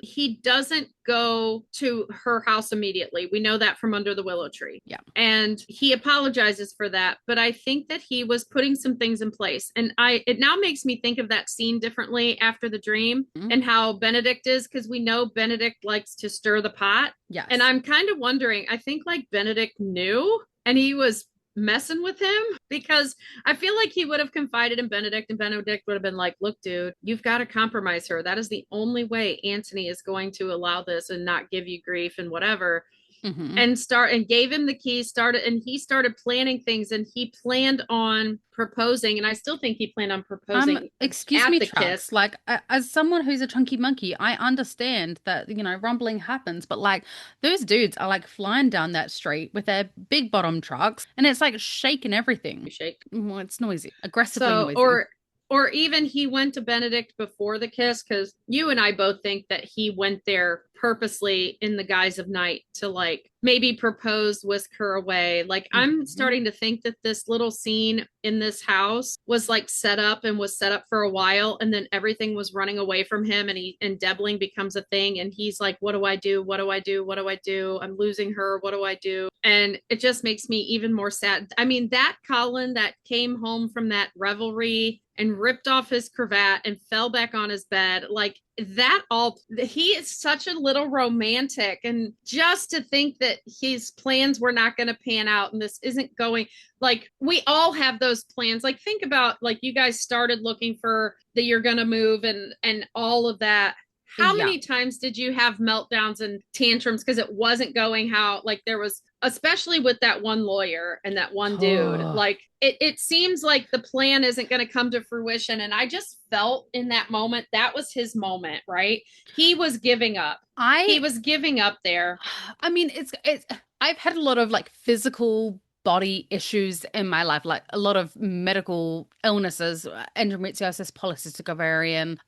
he doesn't go to her house immediately. We know that from under the willow tree. Yeah. And he apologizes for that, but I think that he was putting some things in place. And I it now makes me think of that scene differently after the dream Mhm. and how Benedict is, because we know Benedict likes to stir the pot. And Yes. I'm kind of wondering, I think like Benedict knew and he was messing with him because I feel like he would have confided in Benedict, and Benedict would have been like, look, dude, you've got to compromise her. That is the only way Antony is going to allow this and not give you grief and whatever. Hmm. And start and gave him the keys, started, and he started planning things, and he planned on proposing. And I still think he planned on proposing Excuse at me, the kiss. Trucks. Like, as someone who's a chunky monkey, I understand that, rumbling happens, but like, those dudes are like flying down that street with their big bottom trucks, and it's like shaking everything. Shake. Well, it's noisy, aggressively So, noisy. or even he went to Benedict before the kiss, because you and I both think that he went there purposely in the guise of night to like maybe propose, whisk her away. Like I'm Hmm. starting to think that this little scene in this house was like set up and was set up for a while, and then everything was running away from him, and Debling becomes a thing, and he's like, what do I do? What do I do? What do I do? I'm losing her. What do I do? And it just makes me even more sad. I mean, that Colin that came home from that revelry and ripped off his cravat and fell back on his bed, like that all, he is such a little romantic. And just to think that his plans were not going to pan out and this isn't going, like we all have those plans. Like think about like you guys started looking for that you're going to move and all of that. How Yeah. many times did you have meltdowns and tantrums because it wasn't going how, like there was, especially with that one lawyer and that one dude, Oh, like it seems like the plan isn't going to come to fruition. And I just felt in that moment that was his moment, right? He was giving up. He I was giving up there. I mean, it's I've had a lot of like physical body issues in my life, like a lot of medical illnesses, endometriosis, polycystic ovarian,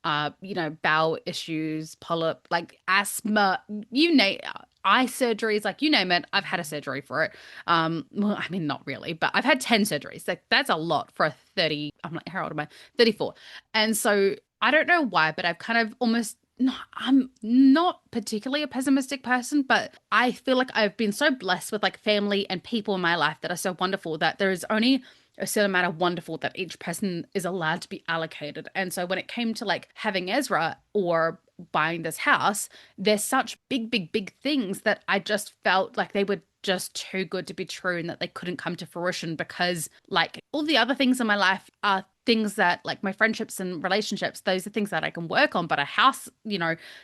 bowel issues, polyp, like asthma, you name eye surgeries, like you name it, I've had a surgery for it. Well, I mean, not really, but I've had 10 surgeries. Like that's a lot for a 30, I'm like, how old am I? 34. And so I don't know why, but I've kind of almost no, I'm not particularly a pessimistic person, but I feel like I've been so blessed with like family and people in my life that are so wonderful that there is only a certain amount of wonderful that each person is allowed to be allocated. And so when it came to like having Ezra or buying this house, there's such big, big, big things that I just felt like they were just too good to be true and that they couldn't come to fruition because like all the other things in my life are things that like my friendships and relationships, those are things that I can work on. But a house,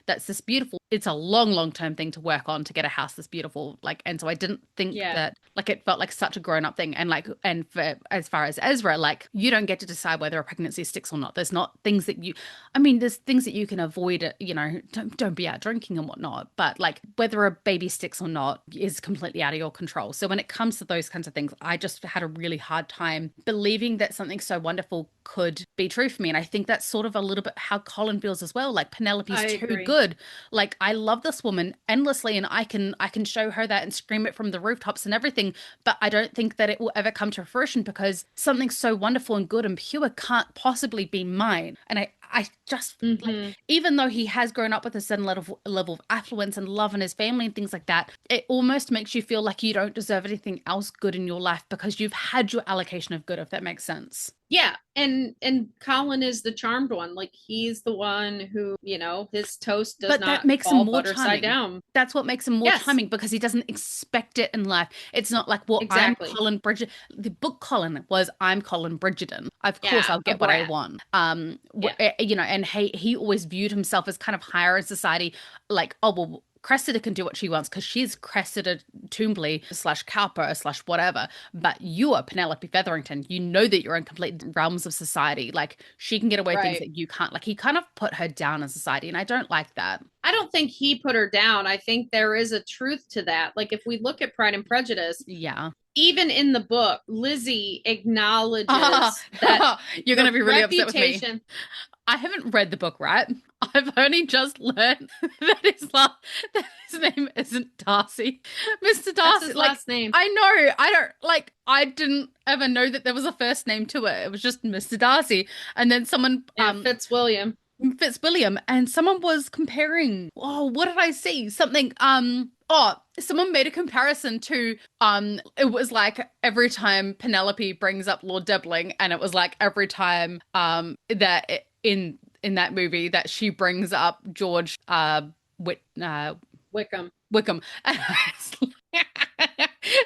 that's this beautiful, it's a long, long term thing to work on to get a house this beautiful. Like, and so I didn't think Yeah. that like it felt like such a grown up thing. And like, and for as far as Ezra, like you don't get to decide whether a pregnancy sticks or not. There's not things that I mean, there's things that you can avoid, don't be out drinking and whatnot. But like whether a baby sticks or not is completely out of your control. So when it comes to those kinds of things, I just had a really hard time believing that something so wonderful could be true for me. And I think that's sort of a little bit how Colin feels as well. Like Penelope's I too agree. good. Like I love this woman endlessly and I can show her that and scream it from the rooftops and everything, but I don't think that it will ever come to fruition because something so wonderful and good and pure can't possibly be mine. And I just like, Mm-hmm. even though he has grown up with a certain level of affluence and love in his family and things like that, it almost makes you feel like you don't deserve anything else good in your life because you've had your allocation of good, if that makes sense. Yeah, and Colin is the charmed one. Like he's the one who, his toast does But that not makes him fall more butter side charming. down. That's what makes him more Yes, charming because he doesn't expect it in life. It's not like, well, I'm exactly. Colin Bridget. The book Colin was I'm Colin Bridgerton. Of course, Yeah, I'll a get what I brat. want. Yeah, And he always viewed himself as kind of higher in society, like, oh well, Cressida can do what she wants because she's Cressida Toombley slash Cowper slash whatever. But you are Penelope Featherington. You know that you're in complete realms of society. Like she can get away with things right. that you can't. Like he kind of put her down in society, and I don't like that. I don't think he put her down. I think there is a truth to that. Like if we look at Pride and Prejudice, Yeah. even in the book, Lizzie Ah, acknowledges that you're going to the be really upset with me. reputation. I haven't read the book, right? I've only just learned that his name isn't Darcy. Mr. That's Darcy, his like, last name. I know, I don't, like, I didn't ever know that there was a first name to it. It was just Mr. Darcy. And then someone, Yeah, Fitzwilliam. Fitzwilliam, and someone was comparing, oh, what did I see? Something, oh, someone made a comparison to, it was like every time Penelope brings up Lord Dibling, and it was like every time, in that movie that she brings up George, Wickham. Wickham. And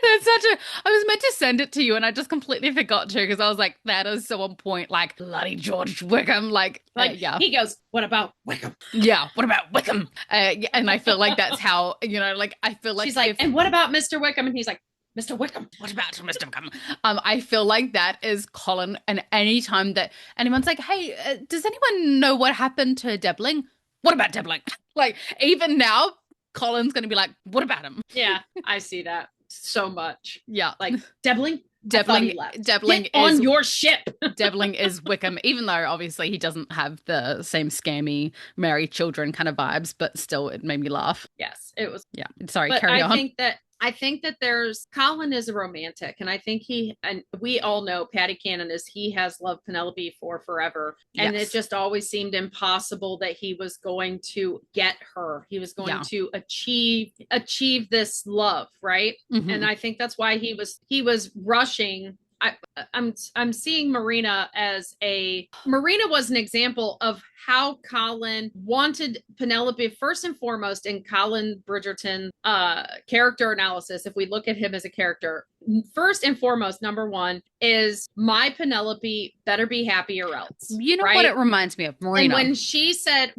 that's such a. I was meant to send it to you, and I just completely forgot to because I was like, that is so on point. Like bloody George Wickham. Like, Like yeah, he goes, what about Wickham? yeah. What about Wickham? Yeah, and I feel like that's how like I feel like She's like, if and what about Mr. Wickham? And he's like, Mr. Wickham. what about Mr. Wickham? I feel like that is Colin, and any time that anyone's like, hey, does anyone know what happened to Debling? What about Debling? Like even now, Colin's gonna be like, what about him? Yeah, I see that so much. Yeah. Like, Debling? I thought he Debling left. Debling Get is on your ship. Debling is Wickham, even though obviously he doesn't have the same scammy marry children kind of vibes, but still it made me laugh. Yes, it was. Yeah. Sorry, But carry on. I think that there's Colin is a romantic, and I think and we all know Patty Cannon is he has loved Penelope for forever, and it Yes. just always seemed impossible that he was going to get her. He was going Yeah. to achieve this love, right? And Hmm. I think that's why he was rushing. I'm seeing Marina was an example of how Colin wanted Penelope first and foremost in Colin Bridgerton character analysis. If we look at him as a character, first and foremost, number one is my Penelope better be happy or else, You know what right? it reminds me of? And Marina. when she said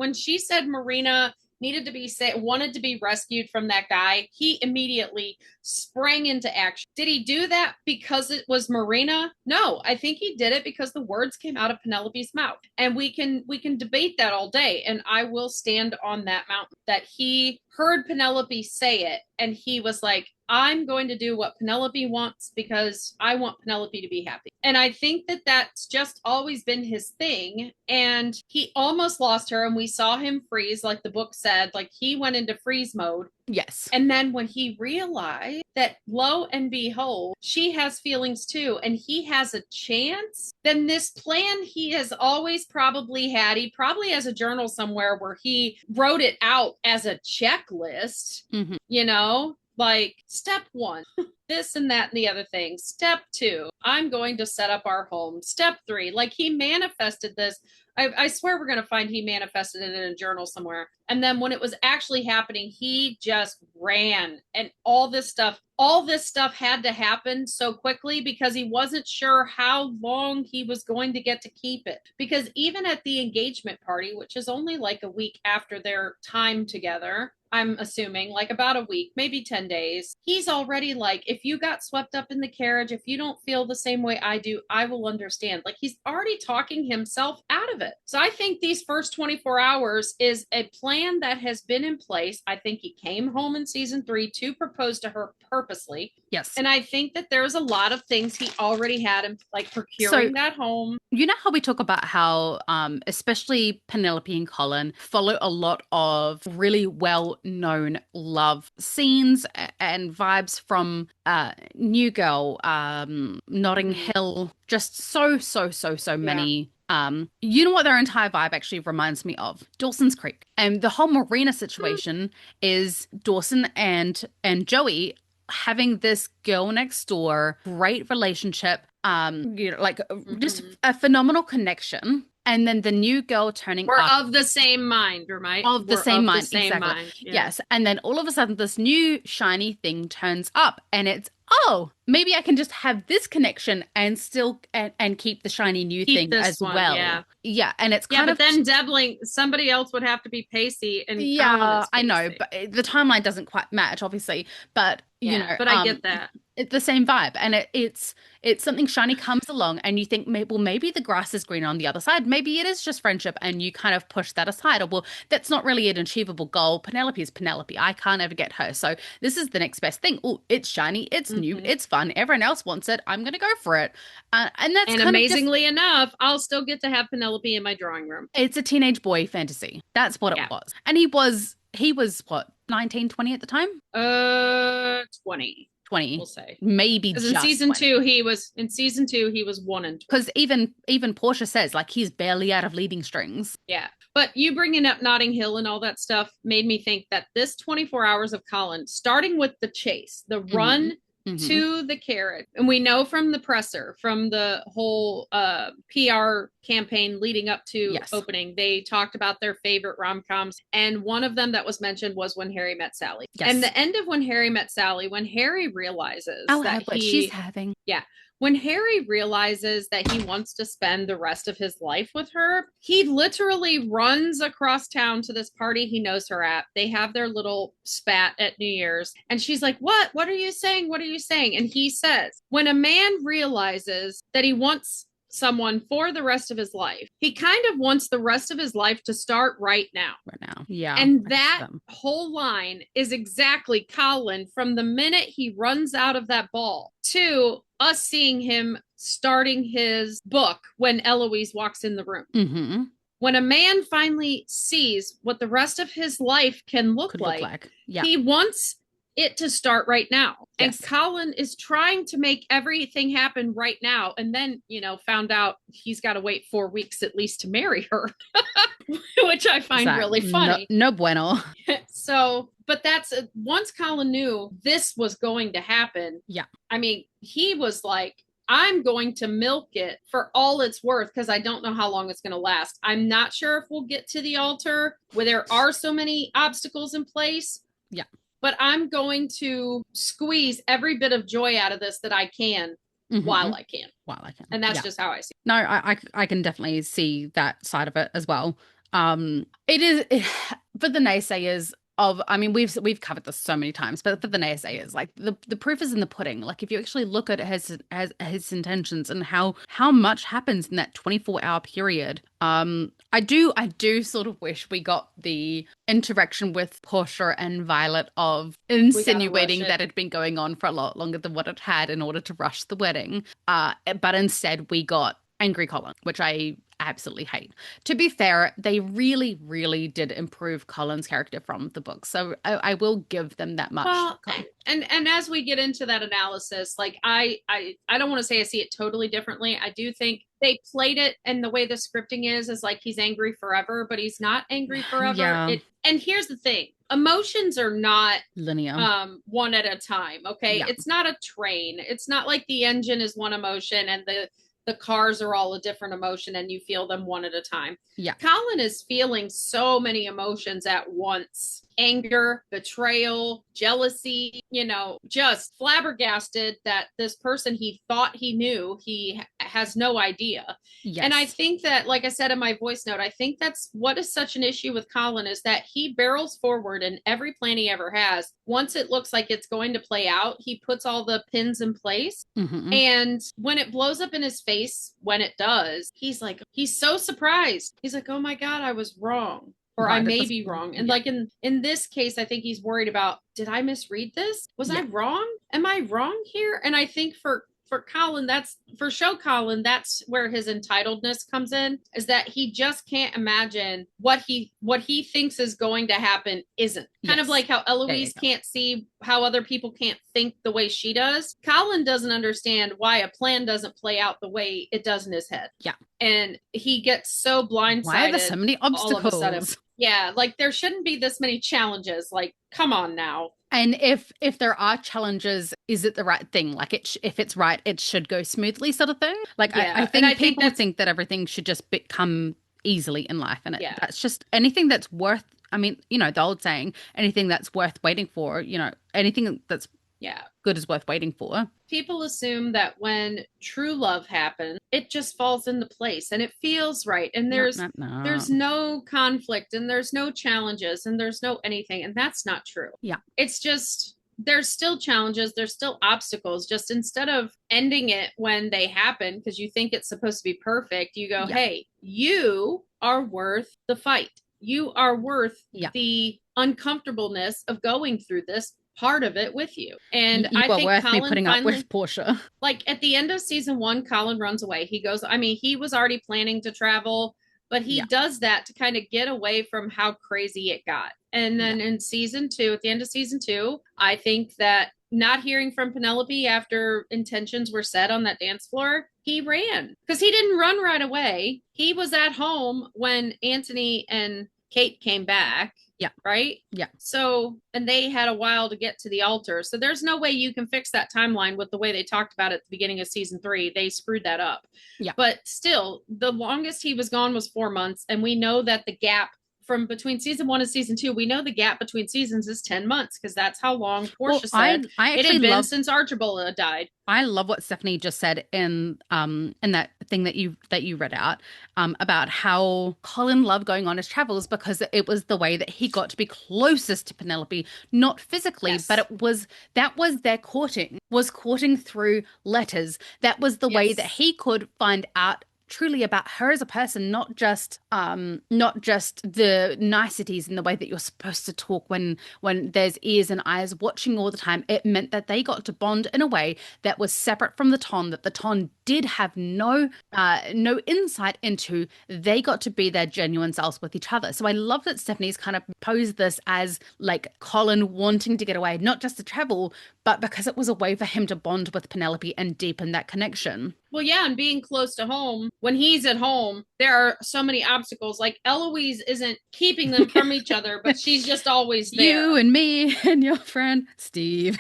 Marina needed to be wanted to be rescued from that guy, he immediately sprang into action. Did he do that because it was Marina? No, I think he did it because the words came out of Penelope's mouth. And we can debate that all day, and I will stand on that mountain that he heard Penelope say it and he was like, I'm going to do what Penelope wants because I want Penelope to be happy. And I think that that's just always been his thing. And he almost lost her, and we saw him freeze, like the book said, like he went into freeze mode. Yes. And then when he realized that, lo and behold, she has feelings too, and he has a chance, then this plan he has always probably had, he probably has a journal somewhere where he wrote it out as a checklist, Hmm. like step one, this and that and the other thing. Step two, I'm going to set up our home. Step three, like he manifested this. I swear we're going to find he manifested it in a journal somewhere. And then when it was actually happening, he just ran. And all this stuff had to happen so quickly because he wasn't sure how long he was going to get to keep it. Because even at the engagement party, which is only like a week after their time together, I'm assuming like about a week, maybe 10 days. He's already like, if you got swept up in the carriage, if you don't feel the same way I do, I will understand. Like he's already talking himself out of it. So I think these first 24 hours is a plan that has been in place. I think he came home in season 3 to propose to her purposely. Yes. And I think that there's a lot of things he already had in, like procuring So that home. you know how we talk about how, especially Penelope and Colin follow a lot of really well-known love scenes and vibes from New Girl, Notting Hill, just so many. You know what their entire vibe actually reminds me of? Dawson's Creek. And the whole Marina situation is Dawson and Joey having this girl next door, great relationship, just a phenomenal connection. And then the new girl turning We're up of the same mind, right? of the We're same of mind, the same exactly. mind. Yeah. Yes. And then all of a sudden this new shiny thing turns up and it's, oh, maybe I can just have this connection and still and keep the shiny new Keep thing this as one, well. yeah. Yeah, and it's Yeah, kind but of then Debling, somebody else would have to be Pacey, and Colin yeah, is I know, Pacey. but the timeline doesn't quite match, obviously. But you Yeah, know, but I get that. It's the same vibe, and it's something shiny comes along, and you think, well, maybe the grass is greener on the other side. Maybe it is just friendship, and you kind of push that aside. Or, well, that's not really an achievable goal. Penelope is Penelope. I can't ever get her, so this is the next best thing. Oh, it's shiny, it's new, Hmm. it's fun. Everyone else wants it. I'm gonna go for it, and that's And kind of just amazingly enough, I'll still get to have Penelope in my drawing room. it's a teenage boy fantasy. That's what it Yeah. was, and he was what 19, 20 at the time, 20, 20, we'll say. maybe Because in just season 20. two, he was 1 and 20. Because even Portia says like he's barely out of leading strings. Yeah. But you bringing up Notting Hill and all that stuff made me think that this 24 hours of Colin, starting with the chase, the Hmm. run Hmm. to the carrot, and we know from the presser, from the whole PR campaign leading up to Yes. opening, they talked about their favorite rom-coms, and one of them that was mentioned was When Harry Met Sally. And Yes. the end of When Harry Met Sally, when Harry realizes I'll that have what she's he having. yeah, when Harry realizes that he wants to spend the rest of his life with her, he literally runs across town to this party he knows her at. They have their little spat at New Year's. And she's like, "What? What are you saying? What are you saying?" And he says, when a man realizes that he wants someone for the rest of his life, he kind of wants the rest of his life to start right now. Right now. Yeah. And I can see that them. whole line is exactly Colin from the minute he runs out of that ball to us seeing him starting his book when Eloise walks in the room. Mm-hmm. When a man finally sees what the rest of his life can look Could look like, like. Yeah. he wants it to start right now. And Yes. Colin is trying to make everything happen right now. And then, found out he's got to wait 4 weeks at least to marry her, which I find So really no, funny. no bueno. So, but that's once Colin knew this was going to happen. Yeah. I mean, he was like, I'm going to milk it for all it's worth because I don't know how long it's going to last. I'm not sure if we'll get to the altar where there are so many obstacles in place. Yeah. But I'm going to squeeze every bit of joy out of this that I can while I can. While I can. And that's Yeah. just how I see it. No, I can definitely see that side of it as well. For the naysayers of, I mean, we've covered this so many times, but for the naysayers, like the proof is in the pudding. Like if you actually look at his intentions and how much happens in that 24-hour period, I do sort of wish we got the interaction with Portia and Violet of insinuating that had been going on for a lot longer than what it had in order to rush the wedding. But instead we got Angry Colin, which I absolutely hate. To be fair, they really, really did improve Colin's character from the book. So I will give them that much. Well, and as we get into that analysis, like I don't want to say I see it totally differently. I do think they played it, and the way the scripting is like he's angry forever, but he's not angry forever. Yeah. And here's the thing. Emotions are not Linear. one at a time, okay? Yeah. It's not a train. It's not like the engine is one emotion and the cars are all a different emotion and you feel them one at a time. Yeah. Colin is feeling so many emotions at once. Anger, betrayal, jealousy, just flabbergasted that this person he thought he knew, he has no idea. Yes. And I think that, like I said in my voice note, I think that's what is such an issue with Colin is that he barrels forward in every plan he ever has. Once it looks like it's going to play out, he puts all the pins in place. Mm-hmm. And when it blows up in his face, when it does, he's so surprised. He's like, oh my God, I was wrong. Or I may be wrong. And like in this case, I think he's worried about, did I misread this? Was I wrong? Am I wrong here? And I think for Colin, that's that's where his entitledness comes in, is that he just can't imagine what he thinks is going to happen isn't. Kind of like how Eloise can't see how other people can't think the way she does. Colin doesn't understand why a plan doesn't play out the way it does in his head. Yeah. And he gets so blindsided. Why are there so many obstacles? All of a sudden. Yeah, like there shouldn't be this many challenges. Like, come on now. And if there are challenges, is it the right thing? Like if it's right, it should go smoothly, sort of thing. Like I think people think that everything should just come easily in life, and that's just anything that's worth. I mean, the old saying, anything that's worth waiting for. Anything that's good is worth waiting for. People assume that when true love happens, it just falls into place and it feels right. And there's no conflict and there's no challenges and there's no anything. And that's not true. Yeah. It's just there's still challenges, there's still obstacles. Just instead of ending it when they happen, because you think it's supposed to be perfect, you go, Yeah. hey, you are worth the fight. You are worth Yeah. the uncomfortableness of going through this part of it with you. And You I are think worth me Colin putting up finally, with, Portia. like at the end of season one, Colin runs away. He goes, I mean, he was already planning to travel, but he Yeah. does that to kind of get away from how crazy it got. And Yeah. then in season two, at the end of season two, I think that not hearing from Penelope after intentions were set on that dance floor, he ran because he didn't run right away. He was at home when Anthony and Kate came back. Yeah. Right. Yeah. So, and they had a while to get to the altar. So there's no way you can fix that timeline with the way they talked about it at the beginning of season three. They screwed that up. Yeah. But still, the longest he was gone was 4 months. And we know that the gap from between season one and season two, we know the gap between seasons is 10 months because that's how long Portia Well, said I it actually had been love since Archibald had died. I love what Stephanie just said in that thing that you read out about how Colin loved going on his travels because it was the way that he got to be closest to Penelope, not physically, but Yes. that was their courting, was courting through letters. That was the way that Yes. he could find out truly about her as a person, not just the niceties in the way that you're supposed to talk when there's ears and eyes watching all the time. It meant that they got to bond in a way that was separate from the Ton, that the Ton did have no insight into. They got to be their genuine selves with each other. So I love that Stephanie's kind of posed this as like Colin wanting to get away, not just to travel, but because it was a way for him to bond with Penelope and deepen that connection. Well, yeah, and being close to home, when he's at home, there are so many obstacles. Like Eloise isn't keeping them from each other, but she's just always You there. and me and your friend Steve.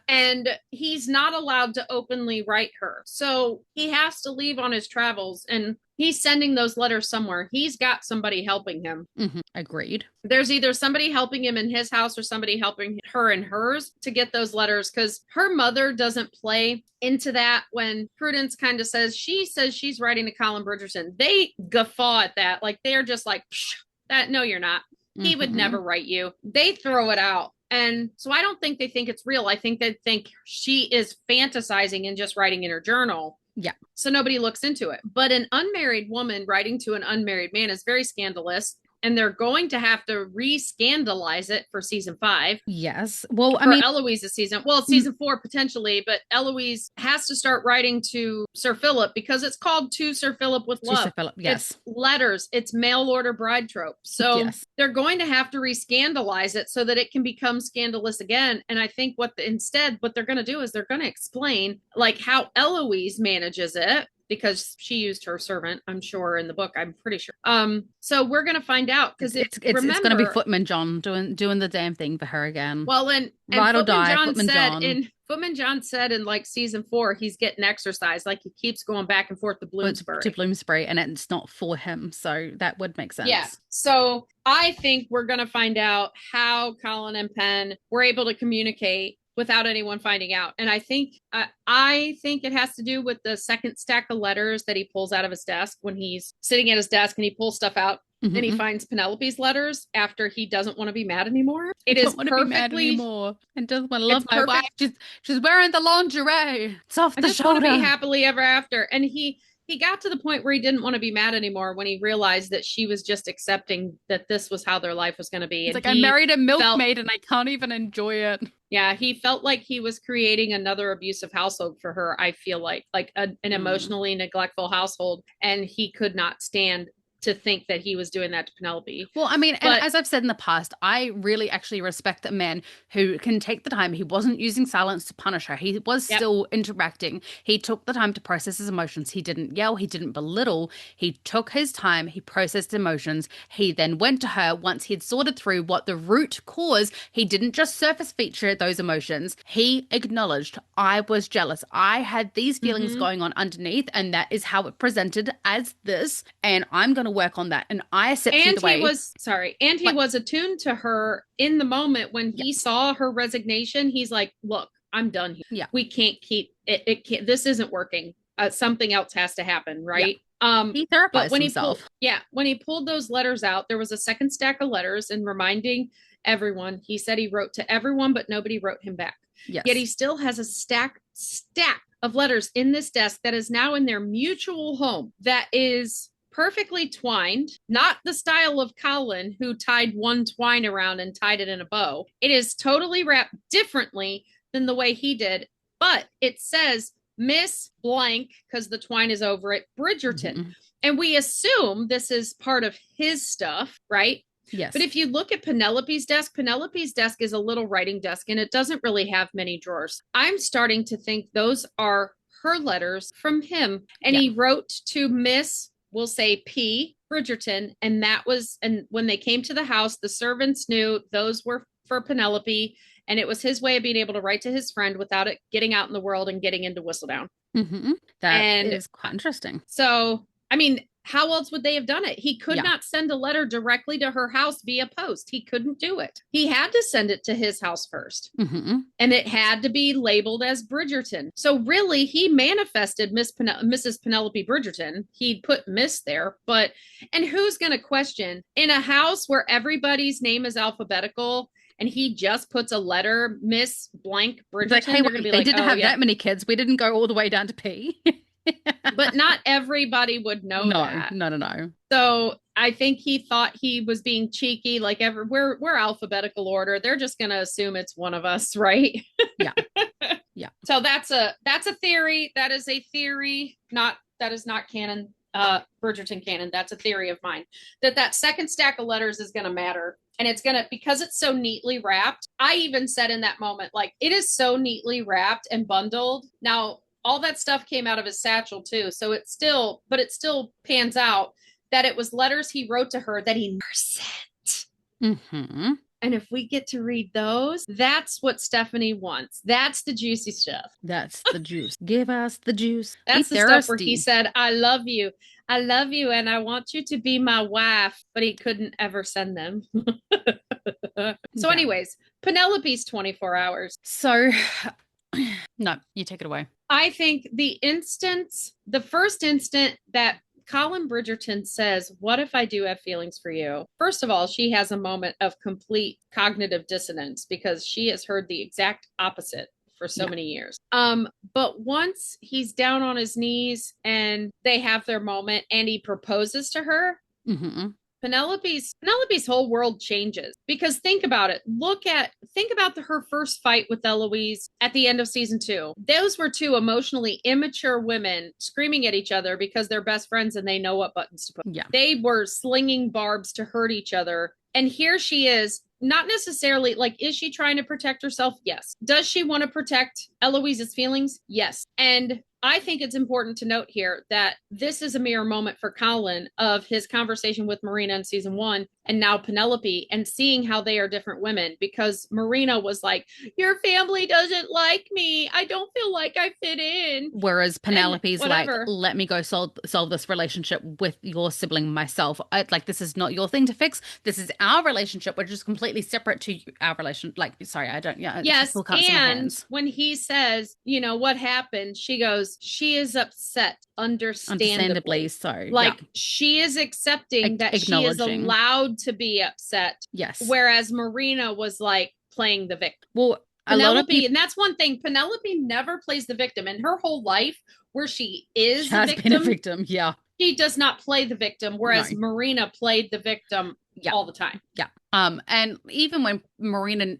And he's not allowed to openly write her. So he has to leave on his travels and he's sending those letters somewhere. He's got somebody helping him. Agreed. There's either somebody helping him in his house or somebody helping her in hers to get those letters because her mother doesn't play into that when Prudence kind of says she's writing to Colin Bridgerton. They guffaw at that. Like they're just like, that, no, you're not. He would never write you. They throw it out. And so I don't think they think it's real. I think they think she is fantasizing and just writing in her journal. Yeah. So nobody looks into it. But an unmarried woman writing to an unmarried man is very scandalous. And they're going to have to re-scandalize it for season 5. Yes. Well, I for mean, Eloise's season. Well, season 4 potentially, but Eloise has to start writing to Sir Philip because it's called To Sir Philip with to Sir Love. Philip, yes. It's letters. It's mail order bride trope. So Yes. they're going to have to re-scandalize it so that it can become scandalous again. And I think what they're going to do is they're going to explain like how Eloise manages it because she used her servant, I'm sure, in the book. I'm pretty sure. So we're gonna find out because it's gonna be Footman John doing the damn thing for her again. Well, and Ride or Footman die, John Footman said John. Footman John said in like season 4, he's getting exercise. Like he keeps going back and forth to Bloomsbury. To Bloomsbury, and it's not for him, so that would make sense. Yeah. So I think we're gonna find out how Colin and Penn were able to communicate without anyone finding out. And I think it has to do with the second stack of letters that he pulls out of his desk when he's sitting at his desk and he pulls stuff out. And he finds Penelope's letters after he doesn't want to be mad anymore. It is perfectly be mad anymore and doesn't want to love my wife. She's wearing the lingerie. It's off the shoulder. Want to be happily ever after. And he got to the point where he didn't want to be mad anymore when he realized that she was just accepting that this was how their life was going to be. It's like I married a milkmaid and I can't even enjoy it. Yeah, he felt like he was creating another abusive household for her. I feel like an emotionally neglectful household, and he could not stand to think that he was doing that to Penelope. Well, I mean, and as I've said in the past, I really actually respect a man who can take the time. He wasn't using silence to punish her. He was still interacting. He took the time to process his emotions. He didn't yell. He didn't belittle. He took his time. He processed emotions. He then went to her once he'd sorted through what the root cause. He didn't just surface feature those emotions. He acknowledged, I was jealous. I had these feelings going on underneath, and that is how it presented as this. And I'm going to work on that, and I accept the way. He was attuned to her in the moment when he saw her resignation. He's like, look, I'm done here. Yeah, we can't keep it. This isn't working. Something else has to happen, right? He therapized when himself. When he pulled those letters out, there was a second stack of letters and reminding everyone. He said he wrote to everyone, but nobody wrote him back. Yet he Yes. still has a stack of letters in this desk that is now in their mutual home that is perfectly twined, not the style of Colin, who tied one twine around and tied it in a bow. It is totally wrapped differently than the way he did, but it says Miss Blank, because the twine is over it, Bridgerton. Mm-hmm. And we assume this is part of his stuff, right? Yes. But if you look at Penelope's desk is a little writing desk and it doesn't really have many drawers. I'm starting to think those are her letters from him. And he wrote to Miss, we'll say P. Bridgerton. And when they came to the house, the servants knew those were for Penelope. And it was his way of being able to write to his friend without it getting out in the world and getting into Whistledown. Mm-hmm. That is quite interesting. So, I mean, how else would they have done it? He could not send a letter directly to her house via post. He couldn't do it. He had to send it to his house first. Mm-hmm. And it had to be labeled as Bridgerton. So really, he manifested Mrs. Penelope Bridgerton. He'd put Miss there, and who's going to question in a house where everybody's name is alphabetical and he just puts a letter, Miss Blank Bridgerton? Like, hey, they didn't have that many kids. We didn't go all the way down to P. But not everybody would know that. No. So I think he thought he was being cheeky, like we're alphabetical order. They're just gonna assume it's one of us, right? Yeah. So that's a theory. That is a theory. That is not canon. Bridgerton canon. That's a theory of mine. That second stack of letters is gonna matter. And it's gonna, because it's so neatly wrapped. I even said in that moment, like, it is so neatly wrapped and bundled. Now, all that stuff came out of his satchel too. So it still pans out that it was letters he wrote to her that he never sent. Mm-hmm. And if we get to read those, that's what Stephanie wants. That's the juicy stuff. That's the juice. Give us the juice. That's the stuff where he said, I love you. I love you. And I want you to be my wife. But he couldn't ever send them. So anyways, Penelope's 24 hours. So no, you take it away. I think the first instant that Colin Bridgerton says, what if I do have feelings for you? First of all, she has a moment of complete cognitive dissonance because she has heard the exact opposite for so many years. But once he's down on his knees and they have their moment and he proposes to her, Penelope's whole world changes, because think about it. Think about her first fight with Eloise at the end of season 2. Those were two emotionally immature women screaming at each other because they're best friends and they know what buttons to push. Yeah. They were slinging barbs to hurt each other. And here she is, not necessarily like, is she trying to protect herself? Yes. Does she want to protect Eloise's feelings? Yes. And I think it's important to note here that this is a mirror moment for Colin of his conversation with Marina in season 1 and now Penelope, and seeing how they are different women, because Marina was like, your family doesn't like me. I don't feel like I fit in. Whereas Penelope's like, let me go solve this relationship with your sibling myself. This is not your thing to fix. This is our relationship, which is completely separate to our relation. Like, sorry, I don't, yes. And when he says, what happened? She goes, she is upset, understandably so. She is accepting that she is allowed to be upset. Yes. Whereas Marina was like playing the victim. Well, Penelope, and that's one thing, Penelope never plays the victim in her whole life, where she is the victim. Been a victim, yeah. She does not play the victim, whereas Marina played the victim all the time. Yeah. And even when Marina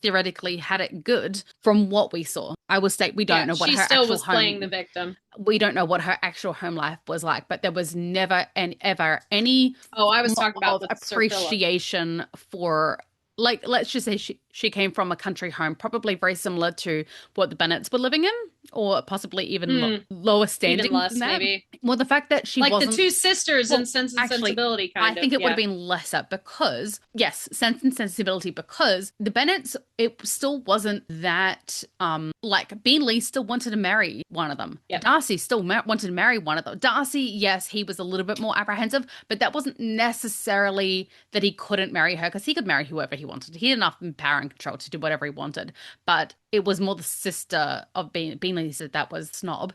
theoretically had it good, from what we saw, I will state we don't know what her actual was playing the victim. We don't know what her actual home life was like, but there was never and ever any I was talking about appreciation for, let's just say she came from a country home, probably very similar to what the Bennets were living in, or possibly even lower standing even less, than that. Maybe. Well, the fact that she wasn't the two sisters in Sense and Sensibility, kind of. I think it would have been lesser because, Sense and Sensibility, because the Bennets, it still wasn't that, Beanley still wanted to marry one of them. Yep. Darcy still wanted to marry one of them. Darcy, yes, he was a little bit more apprehensive, but that wasn't necessarily that he couldn't marry her, because he could marry whoever he wanted. He had enough power and control to do whatever he wanted, but it was more the sister of Beanley that was snob,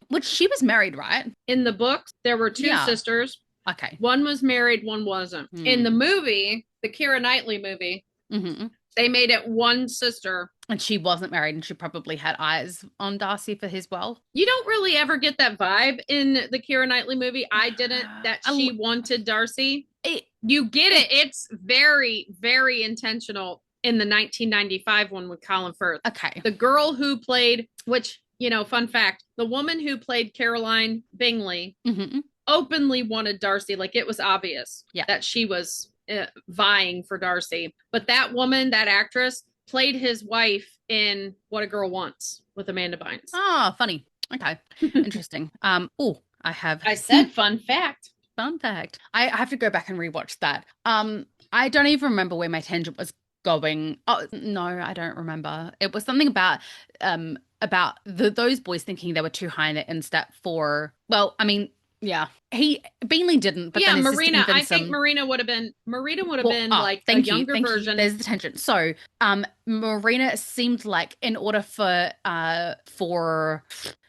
which she was married, right? In the books, there were two sisters. Okay. One was married, one wasn't. In the movie, the Keira Knightley movie, they made it one sister. And she wasn't married, and she probably had eyes on Darcy for his well. You don't really ever get that vibe in the Keira Knightley movie. I didn't, that she wanted Darcy. You get it. It's very, very intentional in the 1995 one with Colin Firth. Okay. The girl who played, which, you know, fun fact, the woman who played Caroline Bingley openly wanted Darcy. Like, it was obvious that she was vying for Darcy. But that woman, that actress, played his wife in What a Girl Wants with Amanda Bynes. Oh, funny. Okay. Interesting. I said fun fact. Fun fact. I have to go back and rewatch that. I don't even remember where my tangent was going. Oh, no, I don't remember. It was something about those boys thinking they were too high in the instep for, well, I mean, yeah. Bingley didn't, but then Marina. I think Marina would have been like a younger version. There's the tension. So, Marina seemed like in order for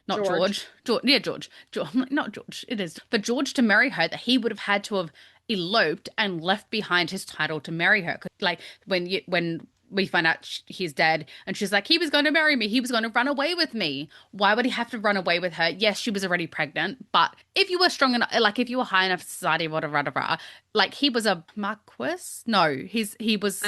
not George. Not George. It is for George to marry her, that he would have had to have eloped and left behind his title to marry her. Like when we find out he's dead, and she's like, he was going to marry me. He was going to run away with me. Why would he have to run away with her? Yes, she was already pregnant, but if you were strong enough, like if you were high enough in society, whatever, like he was a marquis. No, he was.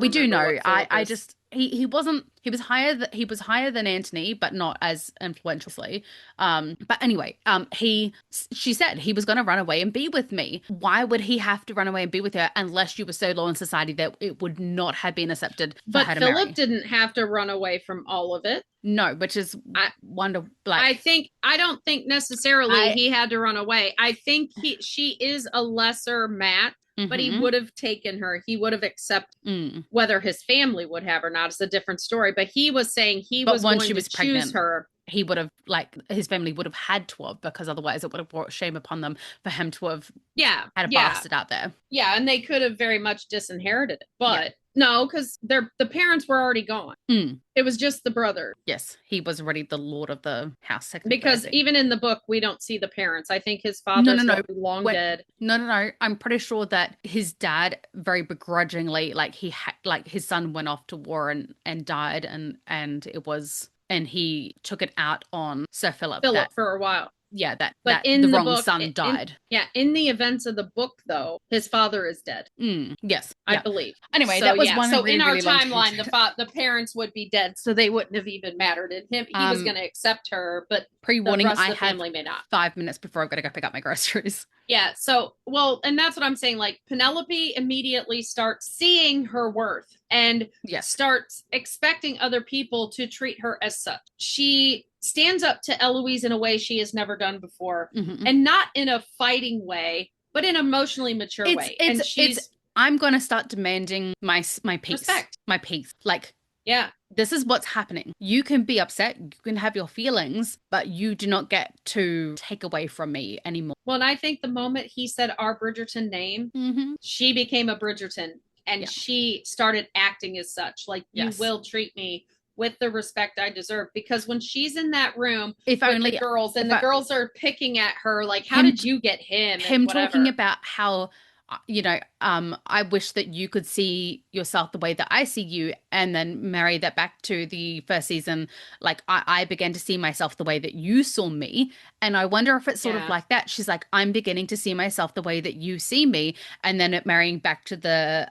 We do know. I just. He wasn't. He was higher than Anthony, but not as influentially. But anyway, she said he was going to run away and be with me. Why would he have to run away and be with her unless you were so low in society that it would not have been accepted for her to marry? But Philip didn't have to run away from all of it. No, which is I don't think necessarily he had to run away. I think she is a lesser Matt. But he would have taken her. He would have accepted whether his family would have or not is a different story. But he was saying was going to choose her. He would have, like, his family would have had to have, because otherwise it would have brought shame upon them for him to have had a bastard out there. Yeah, and they could have very much disinherited it. But no, because the parents were already gone. It was just the brother. Yes, he was already the lord of the house. Because even in the book, we don't see the parents. I think his father's long dead. No. I'm pretty sure that his dad, very begrudgingly, like his son went off to war and died, and it was. And he took it out on Sir Philip. For a while. Yeah, but that in the the wrong book, son died. In the events of the book, though, his father is dead. Yes, I believe. Anyway, that was one. So in our timeline, the parents would be dead, so they wouldn't have even mattered. And he was going to accept her, but pre-warning, the rest of the family may not. 5 minutes before I've got to go pick up my groceries. Yeah. So, and that's what I'm saying. Like, Penelope immediately starts seeing her worth and starts expecting other people to treat her as such. She stands up to Eloise in a way she has never done before, and not in a fighting way, but in an emotionally mature way. I'm going to start demanding my peace. Respect. My peace. Like, this is what's happening. You can be upset, you can have your feelings, but you do not get to take away from me anymore. Well, and I think the moment he said our Bridgerton name, she became a Bridgerton, and she started acting as such. Like, you will treat me with the respect I deserve. Because when she's in that room with the girls, and the girls are picking at her, like, how did you get him? Him talking about how, I wish that you could see yourself the way that I see you, and then marry that back to the first season. Like, I began to see myself the way that you saw me. And I wonder if it's sort of like that. She's like, I'm beginning to see myself the way that you see me. And then it marrying back to the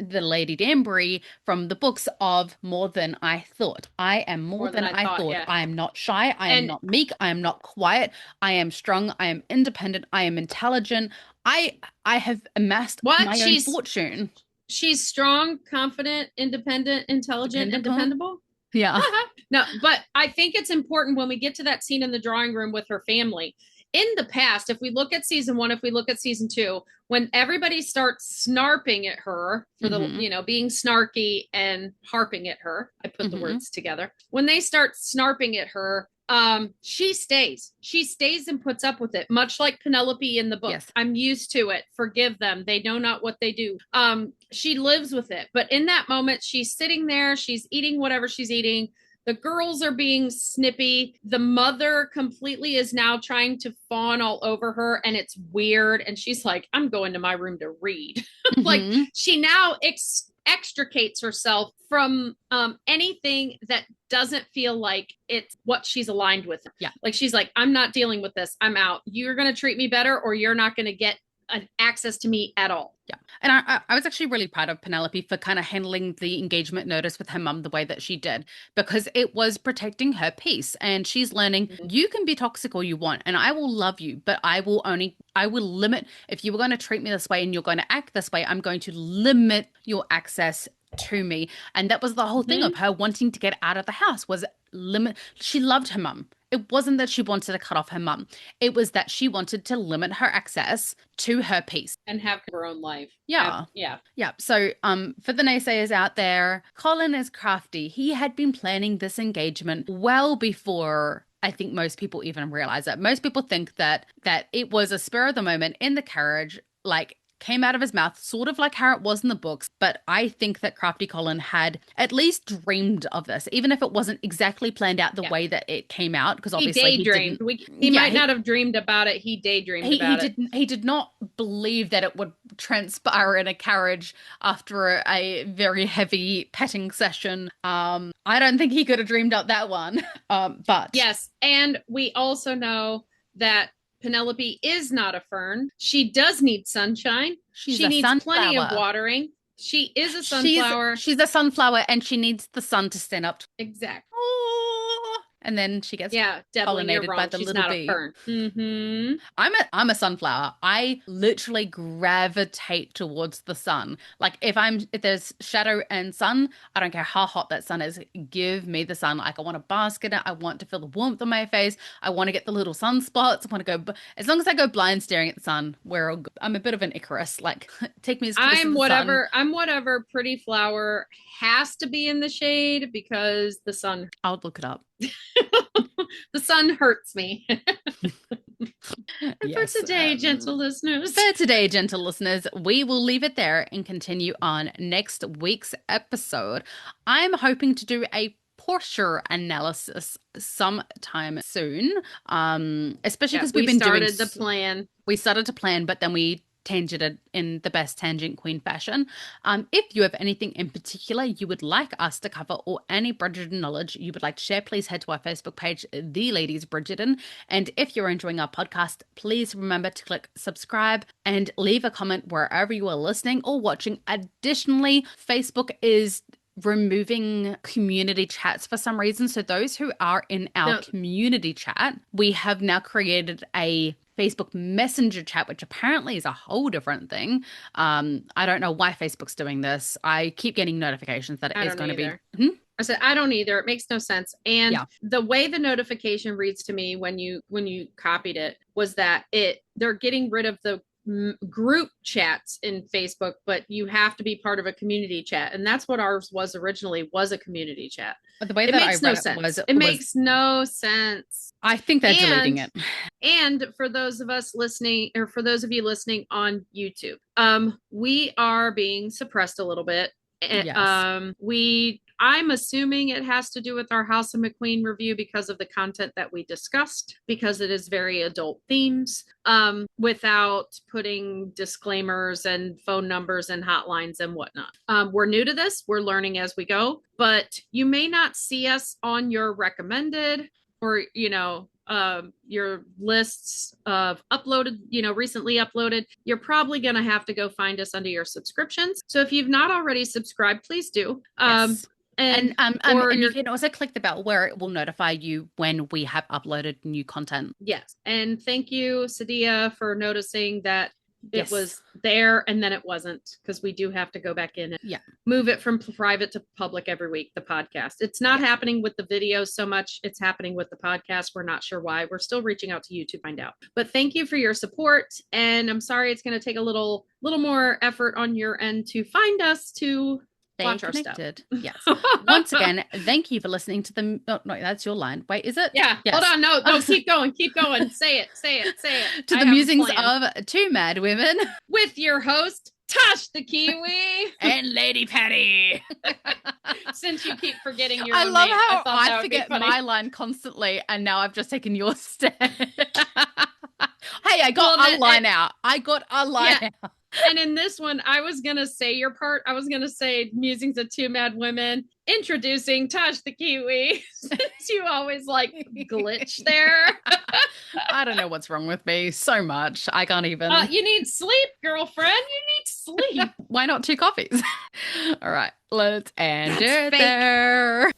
Lady Danbury from the books of more than I thought. I am more than I thought. Yeah. I am not shy. I am not meek. I am not quiet. I am strong. I am independent. I am intelligent. I have amassed my own fortune. She's strong, confident, independent, intelligent, and dependable. Yeah. No, but I think it's important when we get to that scene in the drawing room with her family. In the past, if we look at season 1, if we look at season 2, when everybody starts snarping at her for the, being snarky and harping at her, I put the words together. When they start snarping at her, she stays and puts up with it, much like Penelope in the book. I'm used to it, forgive them, they know not what they do. She lives with it, but in that moment she's sitting there, she's eating whatever she's eating, The girls are being snippy. The mother completely is now trying to fawn all over her, and it's weird. And she's like, I'm going to my room to read. Like, Hmm. she now extricates herself from anything that doesn't feel like it's what she's aligned with. Yeah. Like, she's like, I'm not dealing with this. I'm out. You're going to treat me better, or you're not going to get access to me at all. Yeah. And I was actually really proud of Penelope for kind of handling the engagement notice with her mum the way that she did, because it was protecting her peace. And she's learning you can be toxic all you want, and I will love you, but I will limit, if you were going to treat me this way and you're going to act this way, I'm going to limit your access to me. And that was the whole thing of her wanting to get out of the house, was limit. She loved her mum. It wasn't that she wanted to cut off her mum. It was that she wanted to limit her access to her peace and have her own life. Yeah. Yeah. Yeah. So, for the naysayers out there, Colin is crafty. He had been planning this engagement well before I think most people even realize it. Most people think that it was a spur of the moment in the carriage, like came out of his mouth, sort of like how it was in the books. But I think that Crafty Colin had at least dreamed of this, even if it wasn't exactly planned out the way that it came out, because obviously he daydreamed. He might not have dreamed about it. He daydreamed about it. He did not believe that it would transpire in a carriage after a very heavy petting session. I don't think he could have dreamed up that one. But yes, and we also know that Penelope is not a fern. She does need sunshine. She needs plenty of watering. She is a sunflower. She's a sunflower, and she needs the sun to stand up. Exactly. And then she gets pollinated by the little bee. Mm-hmm. I'm a sunflower. I literally gravitate towards the sun. Like if there's shadow and sun, I don't care how hot that sun is. Give me the sun. Like I want to bask in it. I want to feel the warmth on my face. I want to get the little sunspots. I want to go. As long as I go blind staring at the sun, I'm a bit of an Icarus. Like take me as close to the sun. I'm whatever pretty flower has to be in the shade because the sun. I'll look it up. The sun hurts me. Yes, for today, gentle listeners. We will leave it there and continue on next week's episode. I'm hoping to do a Portia analysis sometime soon. Especially because we started to plan, but then we tangented in the best tangent queen fashion. If you have anything in particular you would like us to cover, or any Bridgerton knowledge you would like to share, please head to our Facebook page, The Ladies Bridgerton. And if you're enjoying our podcast, please remember to click subscribe and leave a comment wherever you are listening or watching. Additionally, Facebook is removing community chats for some reason. So those who are in our community chat, we have now created a Facebook Messenger chat, which apparently is a whole different thing. I don't know why Facebook's doing this. I keep getting notifications that it is going to be. I said, I don't either. It makes no sense. And the way the notification reads to me when you copied it was that they're getting rid of the group chats in Facebook, but you have to be part of a community chat, and that's what ours was originally, was a community chat. But the way that I read it makes no sense. I think they're deleting it. And for those of us listening, or for those of you listening on YouTube, we are being suppressed a little bit. Yes. I'm assuming it has to do with our House of McQueen review because of the content that we discussed, because it is very adult themes, without putting disclaimers and phone numbers and hotlines and whatnot. We're new to this. We're learning as we go, but you may not see us on your recommended or, your lists of uploaded, recently uploaded. You're probably going to have to go find us under your subscriptions. So if you've not already subscribed, please do. Yes. And you can also click the bell where it will notify you when we have uploaded new content. Yes. And thank you, Sadia, for noticing that it was there and then it wasn't, because we do have to go back in and move it from private to public every week, the podcast. It's not happening with the videos so much. It's happening with the podcast. We're not sure why. We're still reaching out to you to find out. But thank you for your support. And I'm sorry it's going to take a little more effort on your end to find us to watch our stuff. Yes. Once again, thank you for listening to the. Oh, no, that's your line. Wait, is it? Yeah. Yes. Hold on. No. Keep going. Say it. To the musings of two mad women with your host Tosh the Kiwi. And Lady Patty. Since you keep forgetting your I own love name, I how thought that I would be forget funny. my line constantly, and now I've just taken your stand. Hey, I got Well, a line out. I got a line yeah. out. And in this one, I was going to say your part. I was going to say Musings of Two Mad Women, introducing Tosh the Kiwi, since you always like glitch there. I don't know what's wrong with me so much. I can't even. You need sleep, girlfriend. You need sleep. Why not two coffees? All right, let's end That's it fake. there.